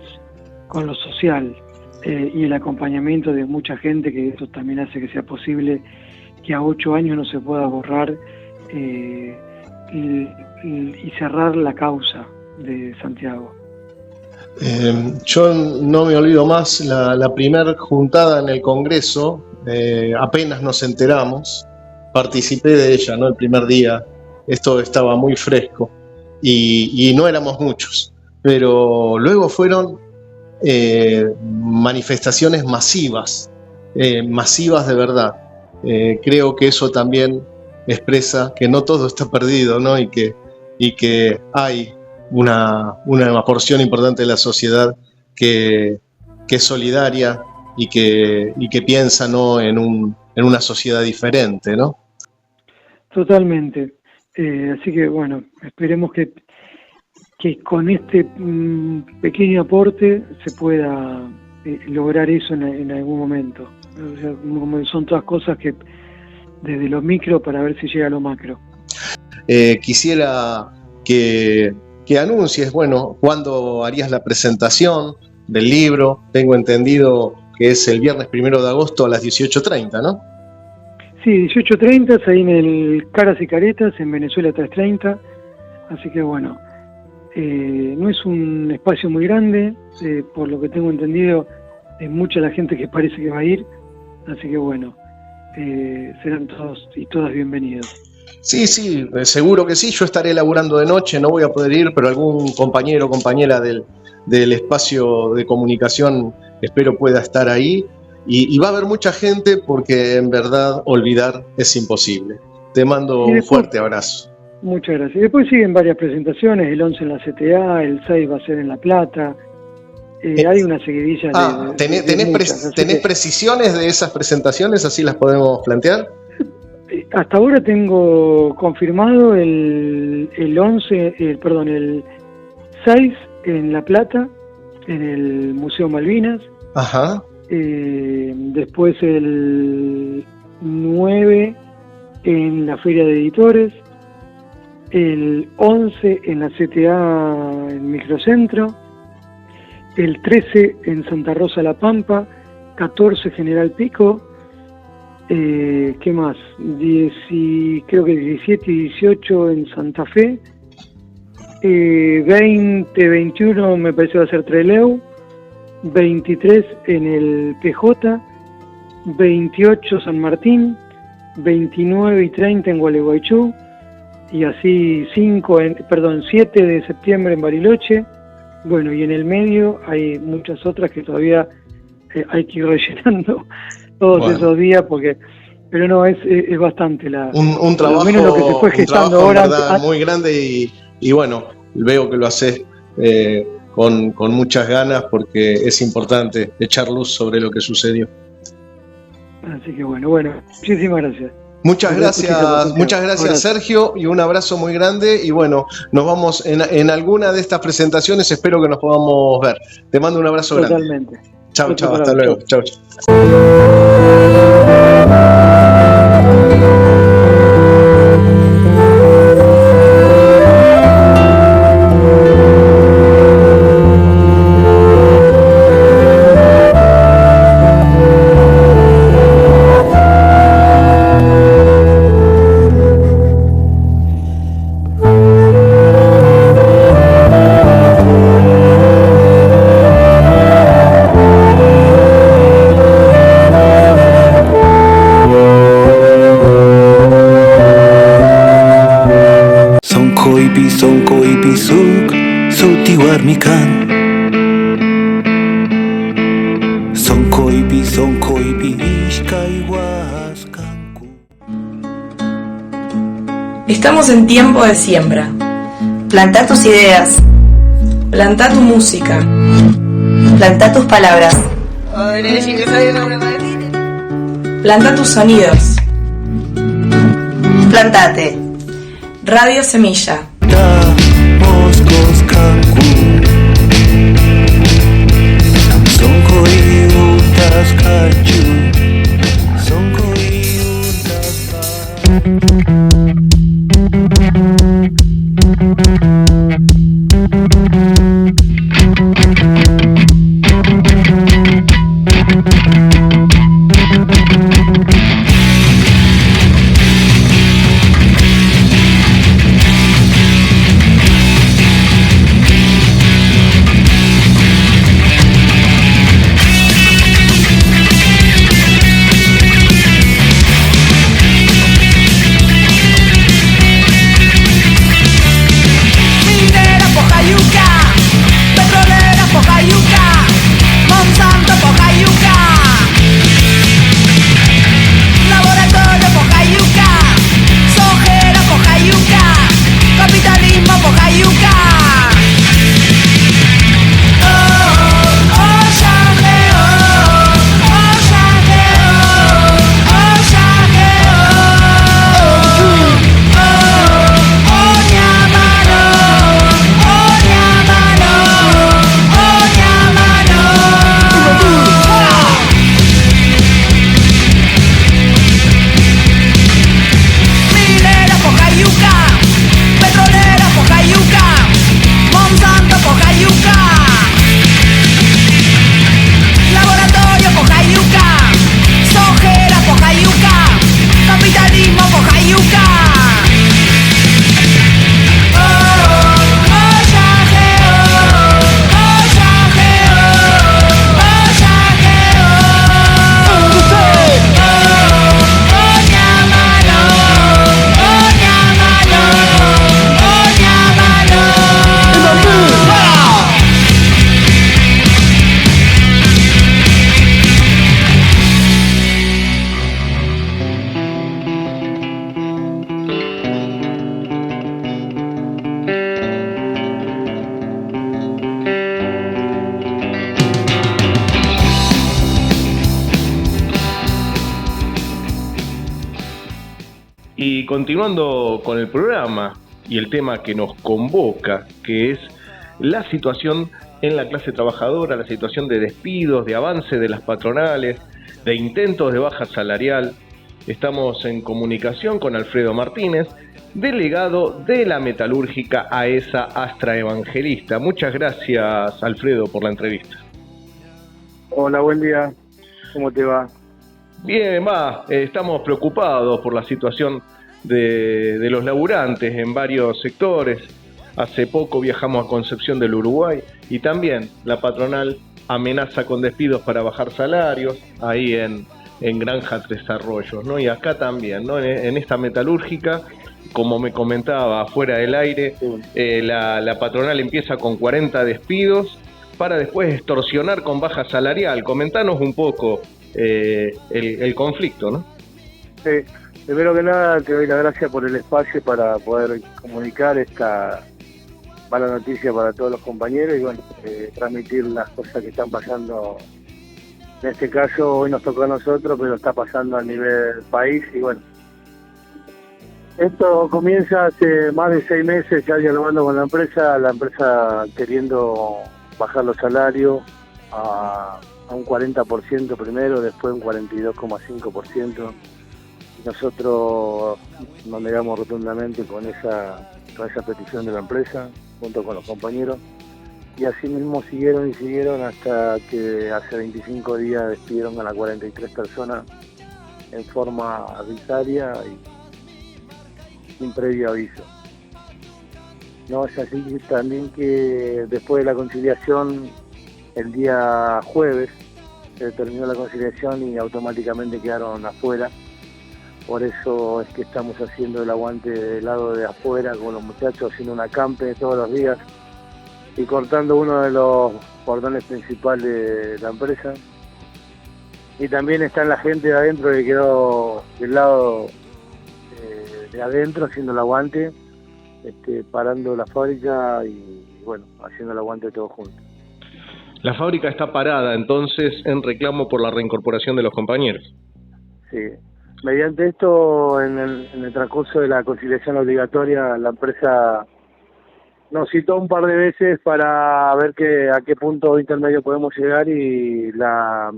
lo social y el acompañamiento de mucha gente, que eso también hace que sea posible que a 8 años no se pueda borrar y cerrar la causa de Santiago. Yo no me olvido más la primera juntada en el Congreso, apenas nos enteramos, participé de ella, ¿no? El primer día, esto estaba muy fresco y no éramos muchos, pero luego fueron manifestaciones masivas de verdad. Creo que eso también expresa que no todo está perdido, ¿no? Y que hay una porción importante de la sociedad que es solidaria y que piensa, ¿no? en una sociedad diferente, ¿no? Totalmente. Así que bueno, esperemos que con este pequeño aporte se pueda lograr eso en algún momento. O sea, como son todas cosas que desde lo micro para ver si llega a lo macro. Quisiera que anuncies, bueno, cuándo harías la presentación del libro. Tengo entendido que es el viernes 1 de agosto a las 18:30, ¿no? Sí, 18:30, ahí en el Caras y Caretas, en Venezuela 330. Así que bueno, no es un espacio muy grande, por lo que tengo entendido, es mucha la gente que parece que va a ir. Así que bueno, serán todos y todas bienvenidos. Sí, seguro que sí. Yo estaré laburando de noche, no voy a poder ir, pero algún compañero o compañera del espacio de comunicación espero pueda estar ahí. Y va a haber mucha gente porque en verdad olvidar es imposible. Te mando un fuerte abrazo. Muchas gracias. Después siguen varias presentaciones, el 11 en la CTA, el 6 va a ser en La Plata. Hay una seguidilla ¿Tenés precisiones de esas presentaciones? ¿Así las podemos plantear? Hasta ahora tengo confirmado el 6 en La Plata, en el Museo Malvinas. Ajá. Después el 9 en la Feria de Editores, el 11 en la CTA en Microcentro, el 13 en Santa Rosa La Pampa, 14 General Pico, ¿qué más? Creo que 17 y 18 en Santa Fe, 20, 21 me parece va a ser Trelew, 23 en el PJ, 28 San Martín, 29 y 30 en Gualeguaychú, y así 7 de septiembre en Bariloche. Bueno, y en el medio hay muchas otras que todavía hay que ir rellenando todos esos días, pero no, es bastante un trabajo, menos lo que se fue gestando ahora, en verdad, muy grande y bueno, veo que lo haces con muchas ganas porque es importante echar luz sobre lo que sucedió. Así que bueno, muchísimas gracias. Muchas gracias Sergio, y un abrazo muy grande, y bueno, nos vamos en alguna de estas presentaciones, espero que nos podamos ver. Te mando un abrazo grande. Totalmente. Chau, hasta luego. Chau. Estamos en tiempo de siembra. Plantá tus ideas. Plantá tu música. Plantá tus palabras. Plantá tus sonidos. Plantate. Radio Semilla. Y continuando con el programa y el tema que nos convoca, que es la situación en la clase trabajadora, la situación de despidos, de avance de las patronales, de intentos de baja salarial, estamos en comunicación con Alfredo Martínez, delegado de la metalúrgica AESA Astra Evangelista. Muchas gracias, Alfredo, por la entrevista. Hola, buen día. ¿Cómo te va? Bien, estamos preocupados por la situación de los laburantes en varios sectores. Hace poco viajamos a Concepción del Uruguay y también la patronal amenaza con despidos para bajar salarios ahí en Granja Tres Arroyos, ¿no? Y acá también, ¿no? En esta metalúrgica, como me comentaba fuera del aire, la patronal empieza con 40 despidos para después extorsionar con baja salarial. Comentanos un poco el conflicto, ¿no? Sí, primero que nada te doy las gracias por el espacio para poder comunicar esta mala noticia para todos los compañeros y bueno, transmitir las cosas que están pasando. En este caso hoy nos tocó a nosotros, pero está pasando a nivel país y bueno. Esto comienza hace más de 6 meses ya dialogando con la empresa queriendo bajar los salarios a un 40% primero, después un 42,5%. Nosotros nos negamos rotundamente con esa petición de la empresa, junto con los compañeros. Y así mismo siguieron hasta que hace 25 días despidieron a las 43 personas en forma arbitraria y sin previo aviso. No, es así también que después de la conciliación, el día jueves, se terminó la conciliación y automáticamente quedaron afuera. Por eso es que estamos haciendo el aguante del lado de afuera con los muchachos, haciendo un acampe todos los días y cortando uno de los portones principales de la empresa. Y también está la gente de adentro que quedó del lado de adentro haciendo el aguante, parando la fábrica y bueno, haciendo el aguante todos juntos. La fábrica está parada entonces en reclamo por la reincorporación de los compañeros. Sí. Mediante esto, en el transcurso de la conciliación obligatoria, la empresa nos citó un par de veces para ver a qué punto intermedio podemos llegar, y la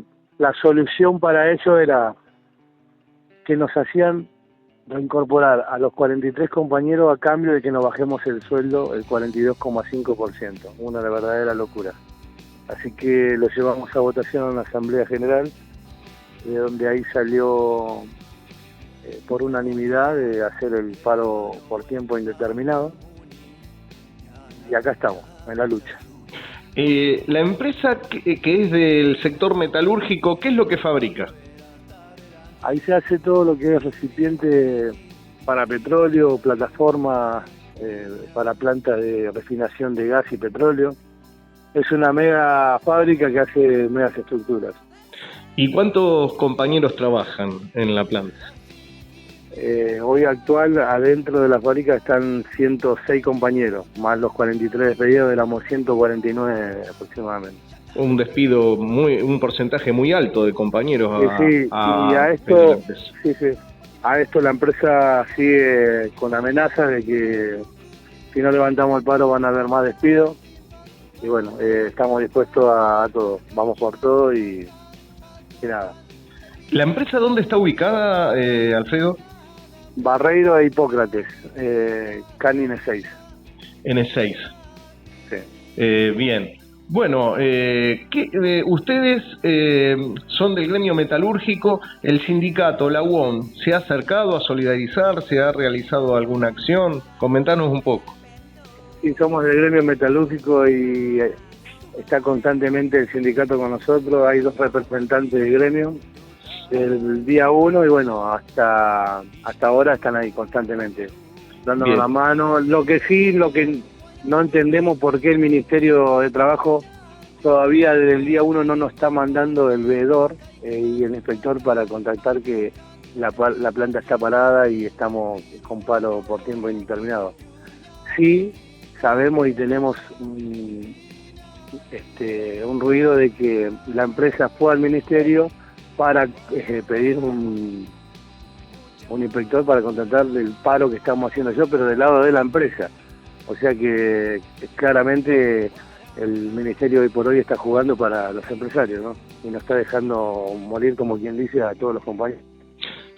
solución para ello era que nos hacían reincorporar a los 43 compañeros a cambio de que nos bajemos el sueldo el 42,5%, una verdadera locura. Así que lo llevamos a votación en la Asamblea General, de donde ahí salió por unanimidad de hacer el paro por tiempo indeterminado, y acá estamos, en la lucha. La empresa que es del sector metalúrgico, ¿qué es lo que fabrica? Ahí se hace todo lo que es recipiente para petróleo, plataforma para plantas de refinación de gas y petróleo. Es una mega fábrica que hace megas estructuras. ¿Y cuántos compañeros trabajan en la planta? Hoy actual, adentro de la fábrica están 106 compañeros, más los 43 despedidos, éramos 149 aproximadamente. Un despido, un porcentaje muy alto de compañeros. Y a esto la empresa sigue con amenazas de que si no levantamos el paro van a haber más despidos. Y bueno, estamos dispuestos a todo, vamos por todo y nada. ¿La empresa dónde está ubicada, Alfredo? Barreiro e Hipócrates, Cani N6. N6. Sí. Bien. Bueno, ustedes son del gremio metalúrgico, el sindicato, la UOM, ¿se ha acercado a solidarizar? ¿Se ha realizado alguna acción? Comentanos un poco. Sí, somos del gremio metalúrgico y está constantemente el sindicato con nosotros. Hay 2 representantes del gremio del día 1 y bueno, hasta ahora están ahí constantemente dándonos la mano. Lo que no entendemos por qué el Ministerio de Trabajo todavía desde el día 1 no nos está mandando el veedor y el inspector para contactar que la planta está parada y estamos con paro por tiempo indeterminado. Sí, sabemos y tenemos un ruido de que la empresa fue al Ministerio para pedir un inspector para contratar el paro que estamos haciendo pero del lado de la empresa. O sea que claramente el Ministerio hoy por hoy está jugando para los empresarios, ¿no? Y nos está dejando morir, como quien dice, a todos los compañeros.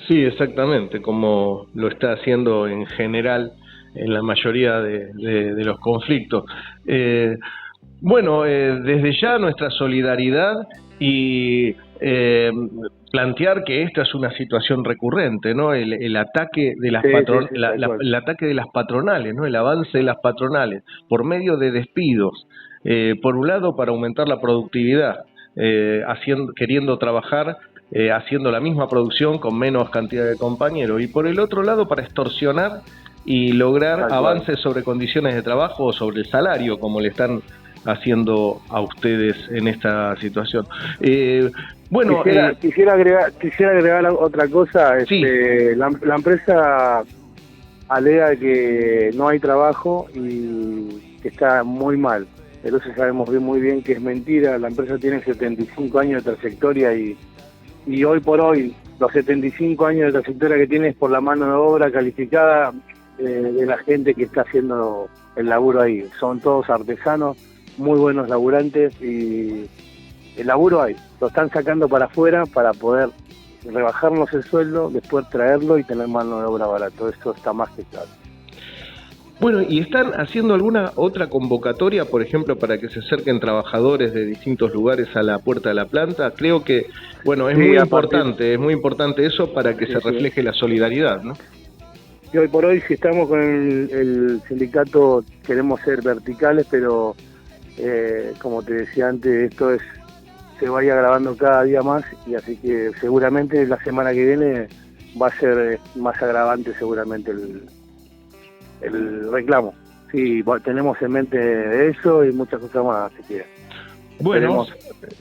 Sí, exactamente, como lo está haciendo en general en la mayoría de los conflictos. Bueno, desde ya nuestra solidaridad y plantear que esta es una situación recurrente, ¿no? El ataque de las el ataque de las patronales, ¿no? El avance de las patronales por medio de despidos, por un lado para aumentar la productividad, queriendo trabajar haciendo la misma producción con menos cantidad de compañeros, y por el otro lado para extorsionar y lograr avances sobre condiciones de trabajo o sobre el salario, como le están haciendo a ustedes en esta situación. Bueno, quisiera agregar otra cosa. La empresa alega que no hay trabajo y que está muy mal. Entonces sabemos muy bien que es mentira. La empresa tiene 75 años de trayectoria y hoy por hoy los 75 años de trayectoria que tiene es por la mano de obra calificada de la gente que está haciendo el laburo ahí. Son todos artesanos, muy buenos laburantes, y el laburo hay. Lo están sacando para afuera para poder rebajarnos el sueldo, después traerlo y tener mano de obra barato. Esto está más que claro. Bueno, ¿y están haciendo alguna otra convocatoria, por ejemplo, para que se acerquen trabajadores de distintos lugares a la puerta de la planta? Creo que, bueno, es muy importante eso para que se refleje la solidaridad, ¿no? Y hoy por hoy, si estamos con el sindicato, queremos ser verticales, pero como te decía antes, esto se vaya agravando cada día más, y así que seguramente la semana que viene va a ser más agravante seguramente el reclamo. sí, tenemos en mente eso y muchas cosas más, así que... Bueno,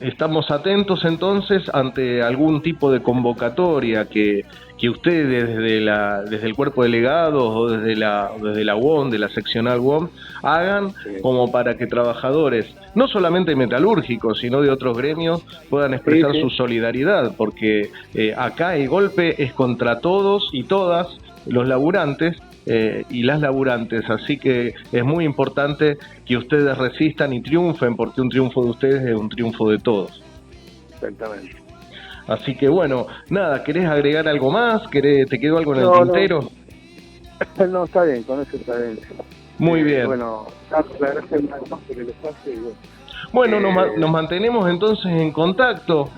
estamos atentos entonces ante algún tipo de convocatoria que ustedes desde el cuerpo de delegados o desde la UOM, de la seccional UOM, hagan como para que trabajadores, no solamente metalúrgicos, sino de otros gremios, puedan expresar su solidaridad, porque acá el golpe es contra todos y todas los laburantes, y las laburantes, así que es muy importante que ustedes resistan y triunfen, porque un triunfo de ustedes es un triunfo de todos. Exactamente. Así que bueno, nada, ¿querés agregar algo más? ¿Te quedó algo en el tintero? No, está bien, con eso está bien. Muy bien. Bueno, gracias más por el espacio. Bueno, nos mantenemos entonces en contacto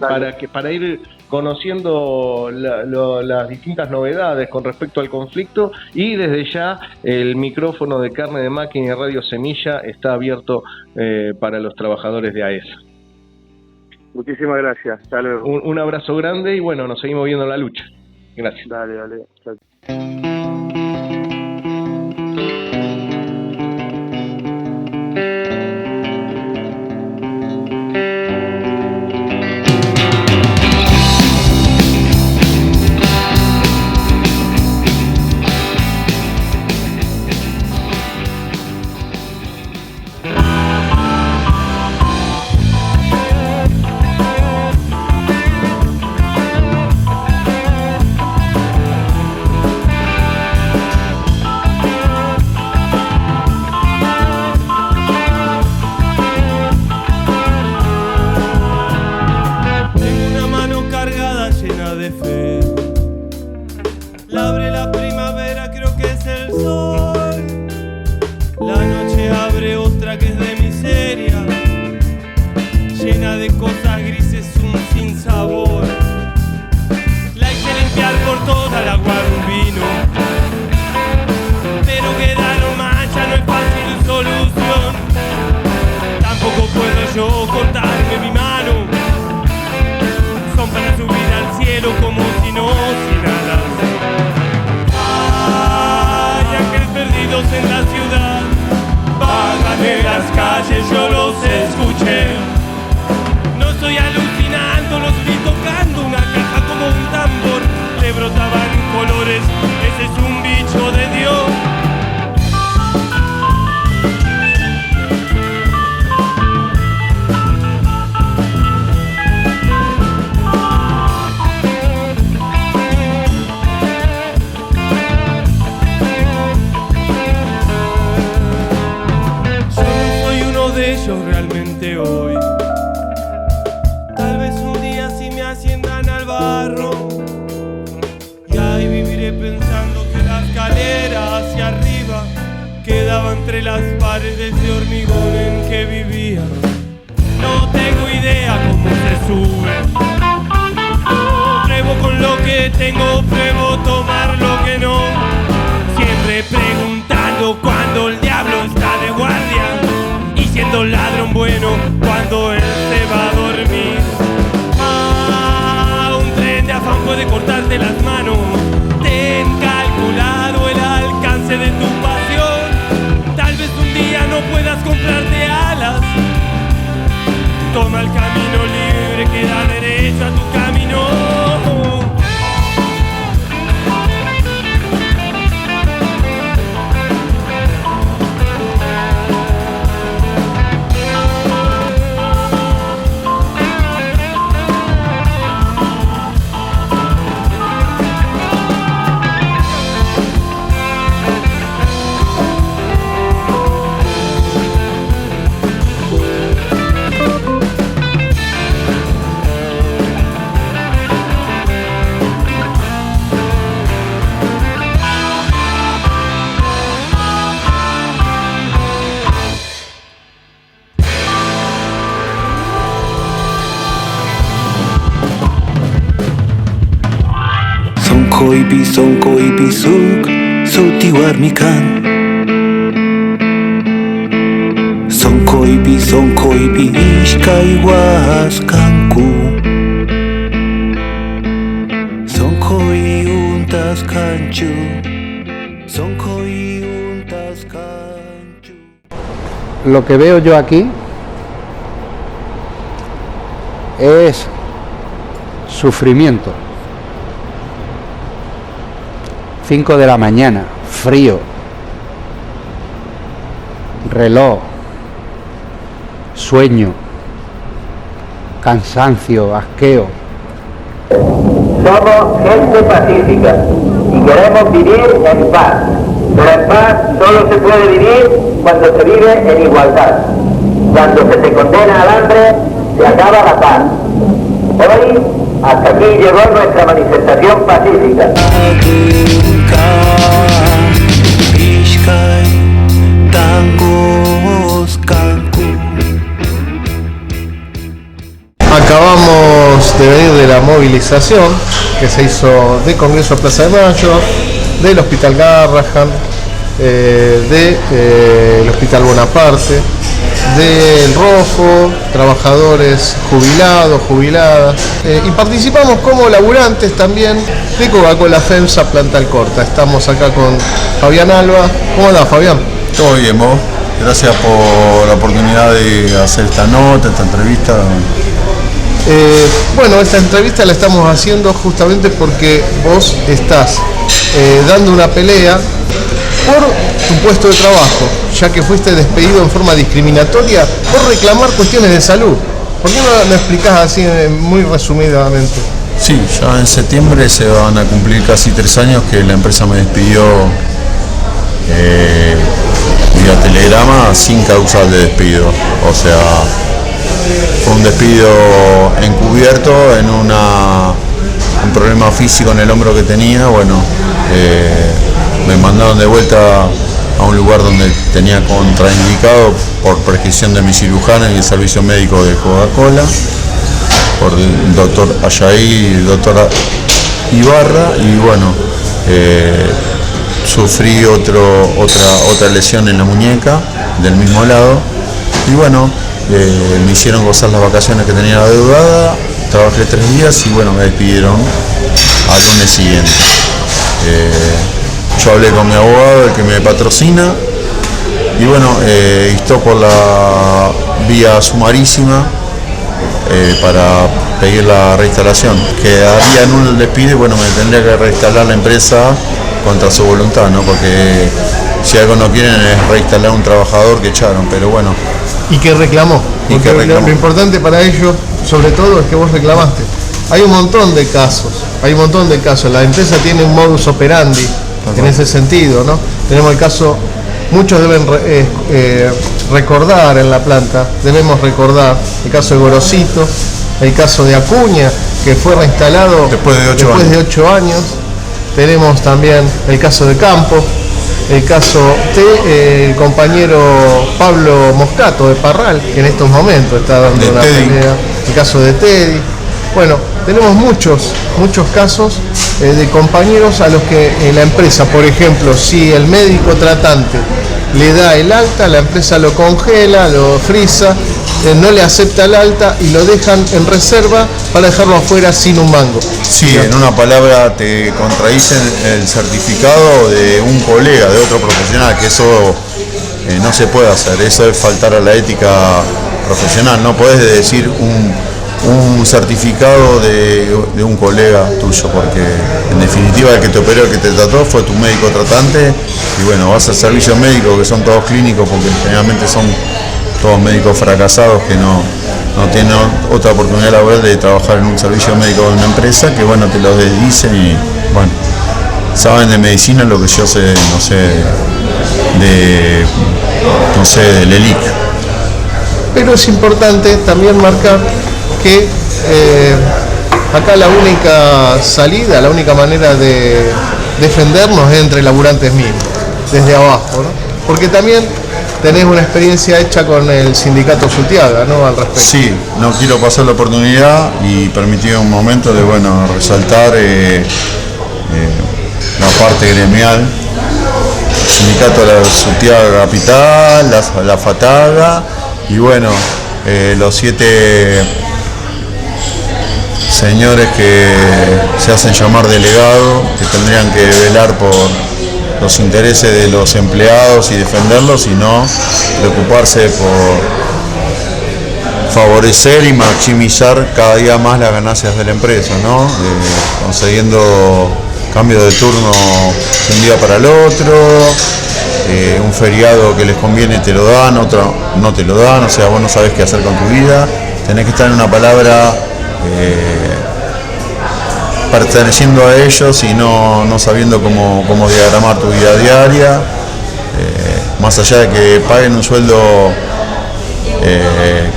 para ir conociendo las distintas novedades con respecto al conflicto, y desde ya el micrófono de Carne de Máquina y Radio Semilla está abierto para los trabajadores de AESA. Muchísimas gracias, hasta luego. Un abrazo grande y bueno, nos seguimos viendo en la lucha. Gracias. Dale. Chao. Sonkoipi suk sutiwarmikan. Sonkoipi ishkay waskanku. Sonkoi untas kanchu. Sonkoi untas kanchu. lo que veo yo aquí es sufrimiento. 5 de la mañana, frío, reloj, sueño, cansancio, asqueo. Somos gente pacífica y queremos vivir en paz, pero en paz solo se puede vivir cuando se vive en igualdad. Cuando se te condena al hambre, se acaba la paz. Hoy, hasta aquí llegó nuestra manifestación pacífica. Acabamos de venir de la movilización que se hizo de Congreso a Plaza de Mayo, del Hospital Garrahan, del Hospital Bonaparte, del Rojo, trabajadores jubilados, jubiladas, y participamos como laburantes también de Coca-Cola FEMSA Planta Alcorta. Estamos acá con Fabián Alba. ¿Cómo andás, Fabián? Todo bien, vos. Gracias por la oportunidad de hacer esta nota, esta entrevista. Bueno, esta entrevista la estamos haciendo justamente porque vos estás dando una pelea por tu puesto de trabajo, ya que fuiste despedido en forma discriminatoria por reclamar cuestiones de salud. ¿Por qué no lo explicás así muy resumidamente? Sí, ya en septiembre se van a cumplir casi 3 años que la empresa me despidió vía telegrama sin causal de despido. O sea, fue un despido encubierto en un problema físico en el hombro que tenía. Bueno, me mandaron de vuelta a un lugar donde tenía contraindicado por prescripción de mi cirujano y el servicio médico de Coca-Cola, por el doctor Ayaí y el doctor Ibarra, y bueno, sufrí otra lesión en la muñeca del mismo lado, y bueno, me hicieron gozar las vacaciones que tenía adeudada, trabajé 3 días y bueno, me despidieron al lunes siguiente. Yo hablé con mi abogado, el que me patrocina, y bueno, instó por la vía sumarísima para pedir la reinstalación. Quedaría en un despido y bueno, me tendría que reinstalar la empresa contra su voluntad, ¿no? Porque si algo no quieren es reinstalar a un trabajador que echaron, pero bueno. ¿Y qué reclamó? Porque lo importante para ellos, sobre todo, es que vos reclamaste. Hay un montón de casos, La empresa tiene un modus operandi en ese sentido, ¿no? Tenemos el caso, muchos deben recordar en la planta, debemos recordar el caso de Gorosito, el caso de Acuña, que fue reinstalado después de 8 años. Tenemos también el caso de Campo, el caso del compañero Pablo Moscato de Parral, que en estos momentos está dando una pelea, el caso de Teddy. Bueno, tenemos muchos casos de compañeros a los que la empresa, por ejemplo, si el médico tratante le da el alta, la empresa lo congela, lo frisa, no le acepta el alta y lo dejan en reserva para dejarlo afuera sin un mango. Sí, en una palabra te contradicen el certificado de un colega, de otro profesional, que eso no se puede hacer, eso es faltar a la ética profesional. No podés decir un certificado de un colega tuyo, porque en definitiva el que te operó, el que te trató fue tu médico tratante, y bueno, vas al servicio médico, que son todos clínicos, porque generalmente son todos médicos fracasados que no tienen otra oportunidad laboral de trabajar en un servicio médico de una empresa, que bueno, te lo dicen y bueno, saben de medicina lo que yo sé, del ELIC. Pero es importante también marcar que acá la única salida, la única manera de defendernos es entre laburantes mismos, desde abajo, ¿no? Porque también tenés una experiencia hecha con el sindicato Sutiaga, ¿no? Al respecto. Sí, no quiero pasar la oportunidad y permitir un momento de resaltar la parte gremial, el sindicato de la Sutiaga Capital, la Fataga, y bueno, los 7 señores que se hacen llamar delegados, que tendrían que velar los intereses de los empleados y defenderlos, sino preocuparse por favorecer y maximizar cada día más las ganancias de la empresa, ¿no? Concediendo cambio de turno de un día para el otro, un feriado que les conviene te lo dan, otro no te lo dan, o sea, vos no sabés qué hacer con tu vida, tenés que estar en una palabra perteneciendo a ellos y no sabiendo cómo diagramar tu vida diaria, más allá de que paguen un sueldo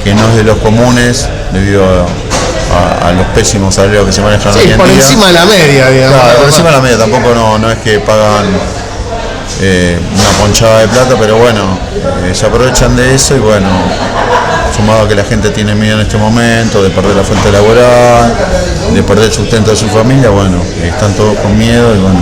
que no es de los comunes debido a los pésimos salarios que se manejan hoy en por día. encima de la media, digamos. Claro, por encima de la media, tampoco no es que pagan una ponchada de plata, pero bueno, se aprovechan de eso y bueno, sumado a que la gente tiene miedo en este momento de perder la fuente laboral, de perder el sustento de su familia, bueno, están todos con miedo y bueno.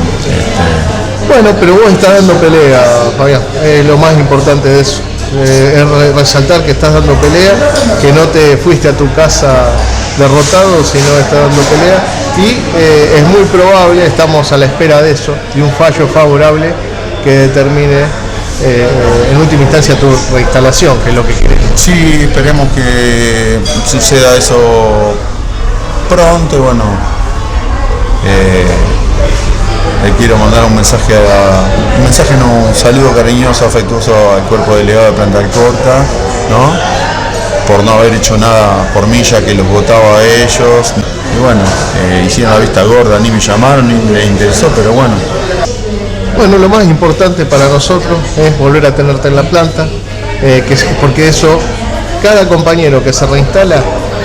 Bueno, pero vos estás dando pelea, Fabián, es lo más importante de eso. Es resaltar que estás dando pelea, que no te fuiste a tu casa derrotado, sino estás dando pelea y es muy probable, estamos a la espera de eso, de un fallo favorable que determine en última instancia tu reinstalación, que es lo que queremos. Sí, esperemos que suceda eso pronto y bueno, le quiero mandar un saludo cariñoso, afectuoso al cuerpo delegado de Planta Corta, ¿no? Por no haber hecho nada por mí, ya que los votaba a ellos. Y bueno, hicieron la vista gorda, ni me llamaron, ni les interesó, pero bueno. Bueno, lo más importante para nosotros es volver a tenerte en la planta, porque eso, cada compañero que se reinstala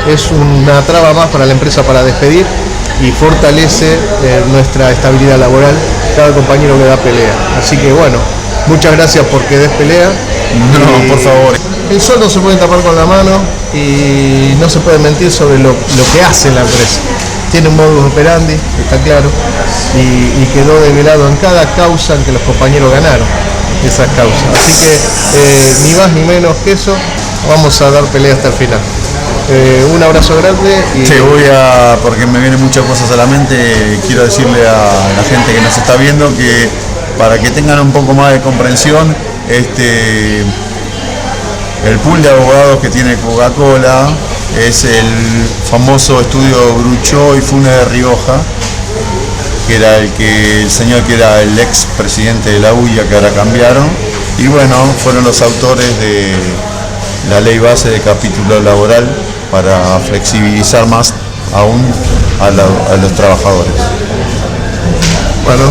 es una traba más para la empresa para despedir y fortalece nuestra estabilidad laboral, cada compañero que da pelea. Así que bueno, muchas gracias porque des pelea. No, por favor. El sol no se puede tapar con la mano y no se puede mentir sobre lo que hace la empresa. Tiene un modus operandi, está claro, y quedó develado en cada causa en que los compañeros ganaron esas causas. Así que ni más ni menos que eso, vamos a dar pelea hasta el final. Un abrazo grande. Y sí, porque me vienen muchas cosas a la mente, quiero decirle a la gente que nos está viendo que para que tengan un poco más de comprensión, el pool de abogados que tiene Coca-Cola es el famoso estudio Bruchó y Funes de Rioja, que era el señor que era el ex presidente de la UIA, que ahora cambiaron, y bueno, fueron los autores de la ley base de capítulo laboral para flexibilizar más aún a los trabajadores. Bueno,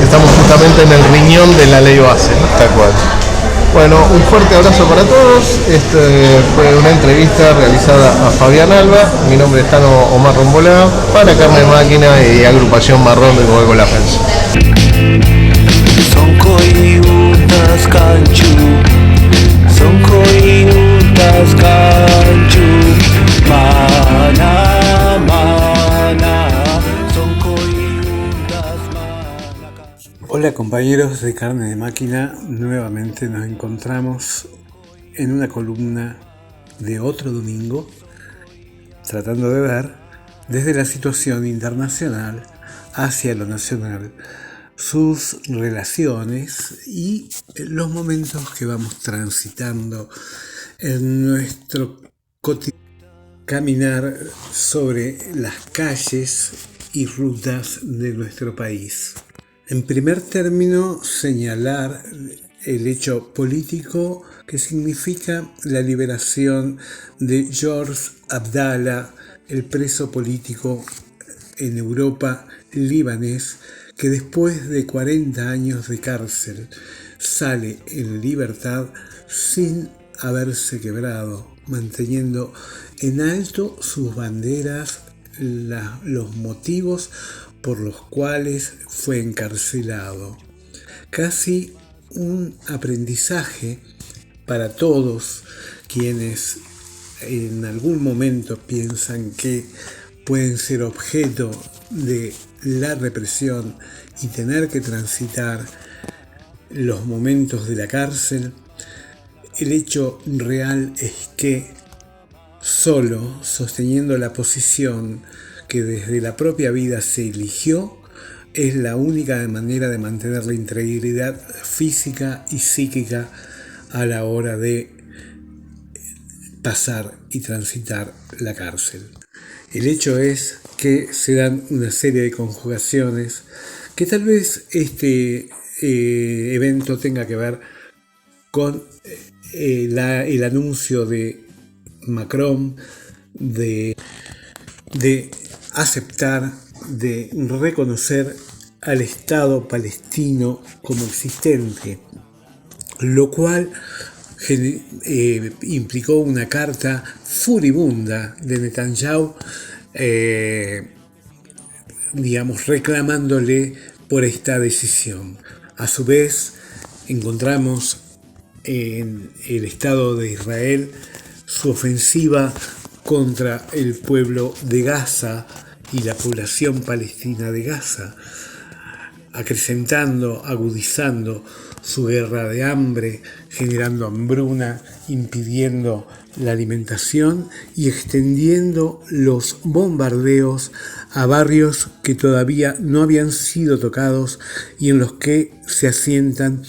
estamos justamente en el riñón de la ley base, ¿no? Tal cual. Bueno, un fuerte abrazo para todos. Fue una entrevista realizada a Fabián Alba. Mi nombre es Tano Omar Rombolá, para Carne de Máquina y Agrupación Marrón de Coca-Cola Fence. Son coiutas canchu, son coiutas canchu, mana, mana, son coiutas mana. Hola compañeros de Carne de Máquina, nuevamente nos encontramos en una columna de otro domingo, tratando de ver desde la situación internacional hacia lo nacional sus relaciones y los momentos que vamos transitando en nuestro caminar sobre las calles y rutas de nuestro país. En primer término, señalar el hecho político que significa la liberación de George Abdallah, el preso político en Europa libanés, que después de 40 años de cárcel sale en libertad sin haberse quebrado, manteniendo en alto sus banderas, los motivos por los cuales fue encarcelado. Casi un aprendizaje para todos quienes en algún momento piensan que pueden ser objeto de la represión y tener que transitar los momentos de la cárcel. El hecho real es que solo sosteniendo la posición que desde la propia vida se eligió, es la única manera de mantener la integridad física y psíquica a la hora de pasar y transitar la cárcel. El hecho es que se dan una serie de conjugaciones que tal vez este evento tenga que ver con el anuncio de Macron de aceptar, de reconocer al Estado palestino como existente, lo cual implicó una carta furibunda de Netanyahu, reclamándole por esta decisión. A su vez, encontramos en el Estado de Israel su ofensiva contra el pueblo de Gaza y la población palestina de Gaza, acrecentando, agudizando su guerra de hambre, generando hambruna, impidiendo la alimentación y extendiendo los bombardeos a barrios que todavía no habían sido tocados y en los que se asientan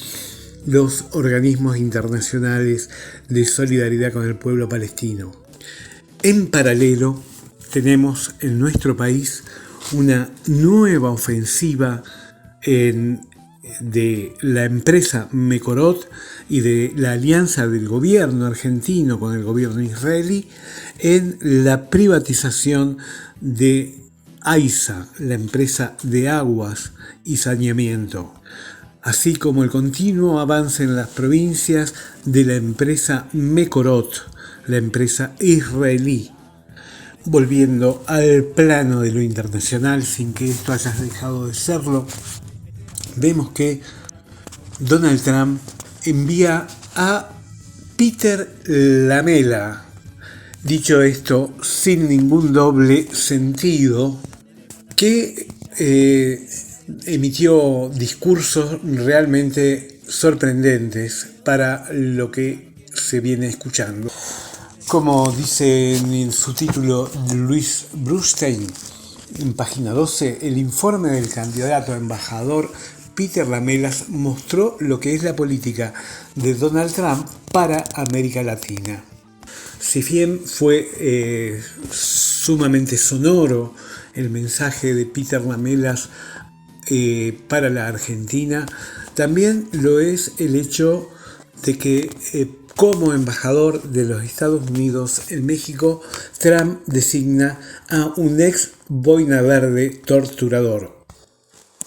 los organismos internacionales de solidaridad con el pueblo palestino. En paralelo, tenemos en nuestro país una nueva ofensiva de la empresa Mekorot y de la alianza del gobierno argentino con el gobierno israelí en la privatización de AISA, la empresa de aguas y saneamiento, así como el continuo avance en las provincias de la empresa Mekorot, la empresa israelí. Volviendo al plano de lo internacional, sin que esto haya dejado de serlo, vemos que Donald Trump envía a Peter Lamela. Dicho esto, sin ningún doble sentido, que emitió discursos realmente sorprendentes para lo que se viene escuchando. Como dice en su título Luis Brustein, en página 12, el informe del candidato a embajador Peter Lamelas mostró lo que es la política de Donald Trump para América Latina. Si bien fue sumamente sonoro el mensaje de Peter Lamelas para la Argentina, también lo es el hecho de que como embajador de los Estados Unidos en México, Trump designa a un ex boina verde torturador.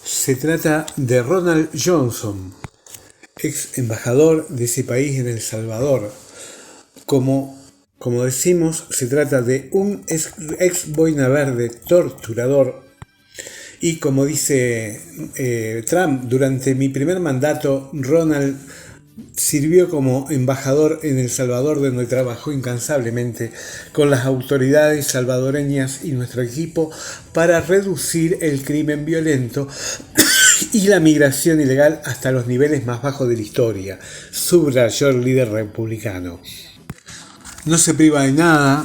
Se trata de Ronald Johnson, ex embajador de ese país en El Salvador. Como decimos, se trata de un ex boina verde torturador. Y como dice Trump, durante mi primer mandato, Ronald sirvió como embajador en El Salvador, donde trabajó incansablemente con las autoridades salvadoreñas y nuestro equipo para reducir el crimen violento y la migración ilegal hasta los niveles más bajos de la historia, subrayó el líder republicano. No se priva de nada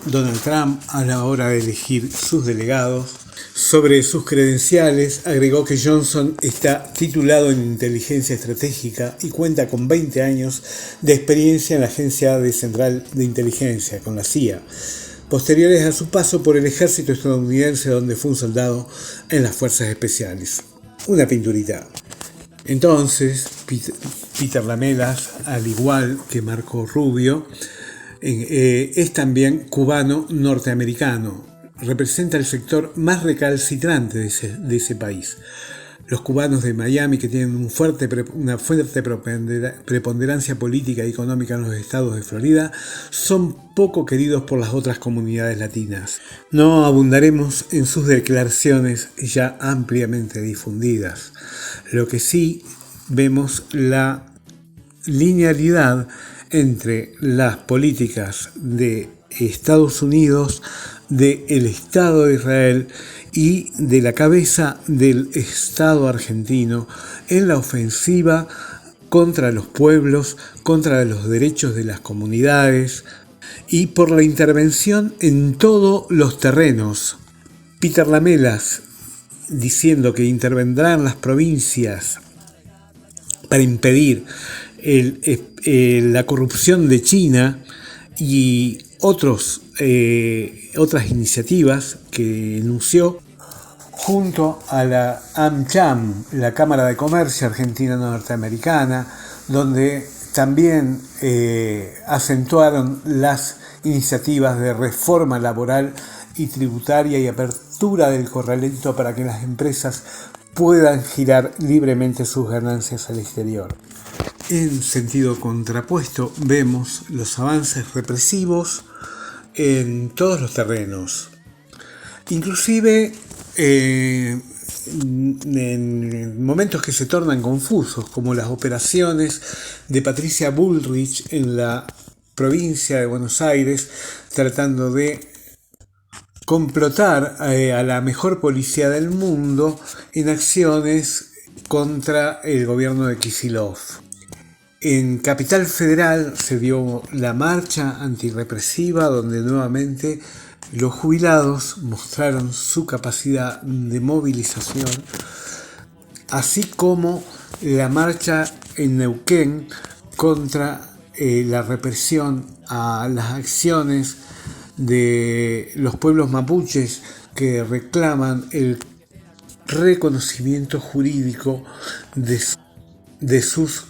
Donald Trump a la hora de elegir sus delegados. Sobre sus credenciales, agregó que Johnson está titulado en inteligencia estratégica y cuenta con 20 años de experiencia en la Agencia Central de Inteligencia, con la CIA, posteriores a su paso por el ejército estadounidense, donde fue un soldado en las fuerzas especiales. Una pinturita. Entonces, Peter Lamelas, al igual que Marco Rubio, es también cubano-norteamericano. Representa el sector más recalcitrante de ese país. Los cubanos de Miami, que tienen una fuerte preponderancia política y económica en los estados de Florida, son poco queridos por las otras comunidades latinas. No abundaremos en sus declaraciones ya ampliamente difundidas. Lo que sí vemos la linealidad entre las políticas de Estados Unidos, del Estado de Israel y de la cabeza del Estado argentino en la ofensiva contra los pueblos, contra los derechos de las comunidades y por la intervención en todos los terrenos. Peter Lamelas diciendo que intervendrán las provincias para impedir la corrupción de China y otras iniciativas que enunció, junto a la AmCham, la Cámara de Comercio Argentina-Norteamericana, donde también acentuaron las iniciativas de reforma laboral y tributaria y apertura del corralito para que las empresas puedan girar libremente sus ganancias al exterior. En sentido contrapuesto, vemos los avances represivos en todos los terrenos, inclusive en momentos que se tornan confusos, como las operaciones de Patricia Bullrich en la provincia de Buenos Aires, tratando de complotar a la mejor policía del mundo en acciones contra el gobierno de Kicillof. En Capital Federal se dio la marcha antirrepresiva, donde nuevamente los jubilados mostraron su capacidad de movilización, así como la marcha en Neuquén contra la represión a las acciones de los pueblos mapuches que reclaman el reconocimiento jurídico de sus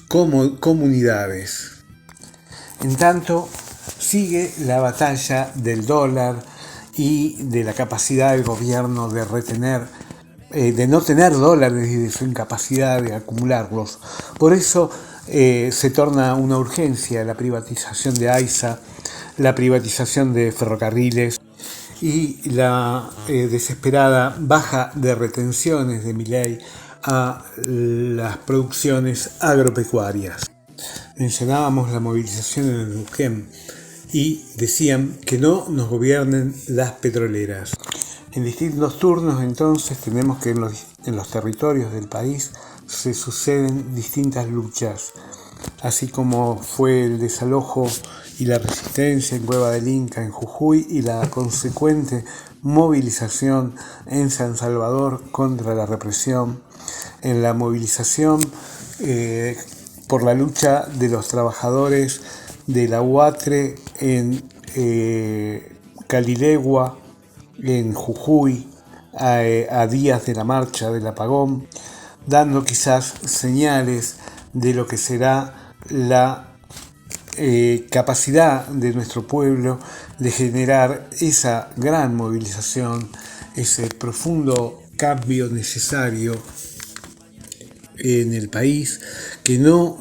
comunidades. En tanto, sigue la batalla del dólar y de la capacidad del gobierno de no tener dólares y de su incapacidad de acumularlos. Por eso se torna una urgencia la privatización de AISA, la privatización de ferrocarriles y la desesperada baja de retenciones de Milei a las producciones agropecuarias. Mencionábamos la movilización en el Neuquén y decían que no nos gobiernen las petroleras. En distintos turnos entonces tenemos que en los territorios del país se suceden distintas luchas, así como fue el desalojo y la resistencia en Cueva del Inca, en Jujuy, y la consecuente movilización en San Salvador contra la represión, en la movilización por la lucha de los trabajadores de la UATRE en Calilegua, en Jujuy, a días de la marcha del apagón, dando quizás señales de lo que será la capacidad de nuestro pueblo de generar esa gran movilización, ese profundo cambio necesario en el país, que no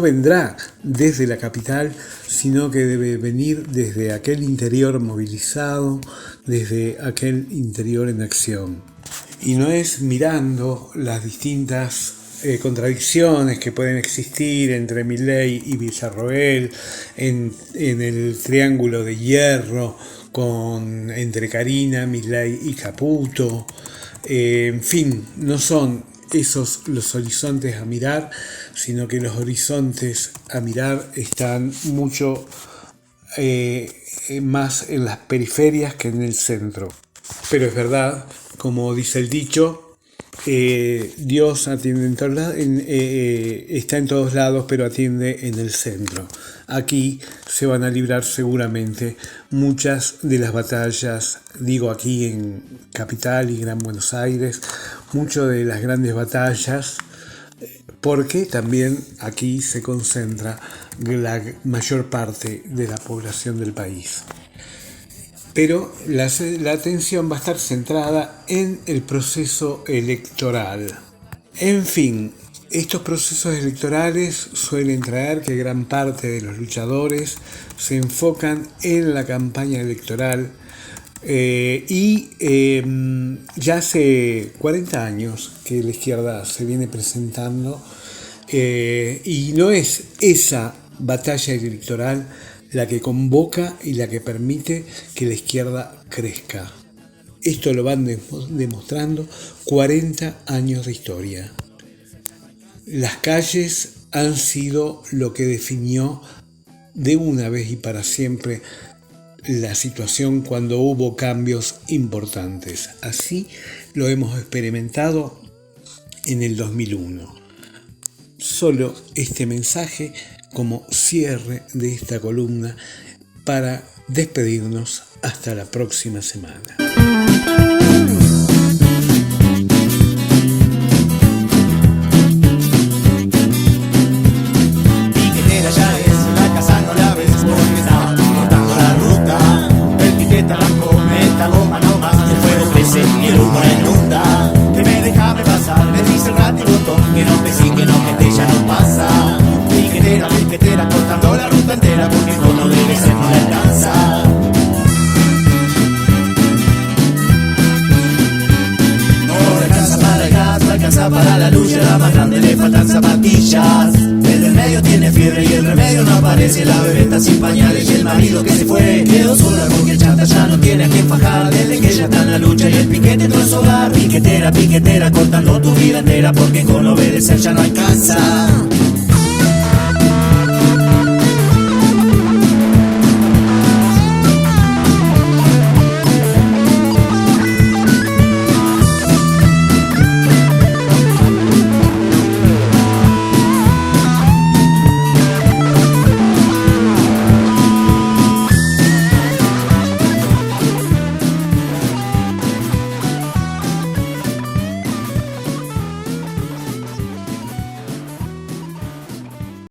vendrá desde la capital, sino que debe venir desde aquel interior movilizado, desde aquel interior en acción. Y no es mirando las distintas contradicciones que pueden existir entre Milei y Villarroel, en el triángulo de hierro entre Karina, Milei y Caputo. En fin, no son esos los horizontes a mirar, sino que los horizontes a mirar están mucho más en las periferias que en el centro. Pero es verdad, como dice el dicho, Dios atiende en todos lados, está en todos lados, pero atiende en el centro. Aquí se van a librar seguramente muchas de las batallas, digo aquí en Capital y Gran Buenos Aires, muchas de las grandes batallas, porque también aquí se concentra la mayor parte de la población del país. Pero la atención va a estar centrada en el proceso electoral. En fin, estos procesos electorales suelen traer que gran parte de los luchadores se enfocan en la campaña electoral y ya hace 40 años que la izquierda se viene presentando y no es esa batalla electoral la que convoca y la que permite que la izquierda crezca. Esto lo van demostrando 40 años de historia. Las calles han sido lo que definió de una vez y para siempre la situación cuando hubo cambios importantes. Así lo hemos experimentado en el 2001. Solo este mensaje como cierre de esta columna para despedirnos hasta la próxima semana. Piquetera ya es, la casa no la ves porque está cortando la ruta. El piquete arrancó, meta goma no más, el fuego crece y el humo la inunda. Que me déjame pasar, me dice el gato y botón, que no me sigue, no que ya no pasa. Piquetera, cortando la ruta entera porque con no debe ser, no le alcanza. No le alcanza para el gas, no alcanza para la lucha, la más grande le faltan zapatillas. El del medio tiene fiebre y el remedio no aparece, la bebé está sin pañales y el marido que se fue quedó sola porque el chanta ya no tiene a quien fajar. Desde que ella está en la lucha y el piquete entró en su hogar. Piquetera, cortando tu vida entera porque con obedecer ya no alcanza.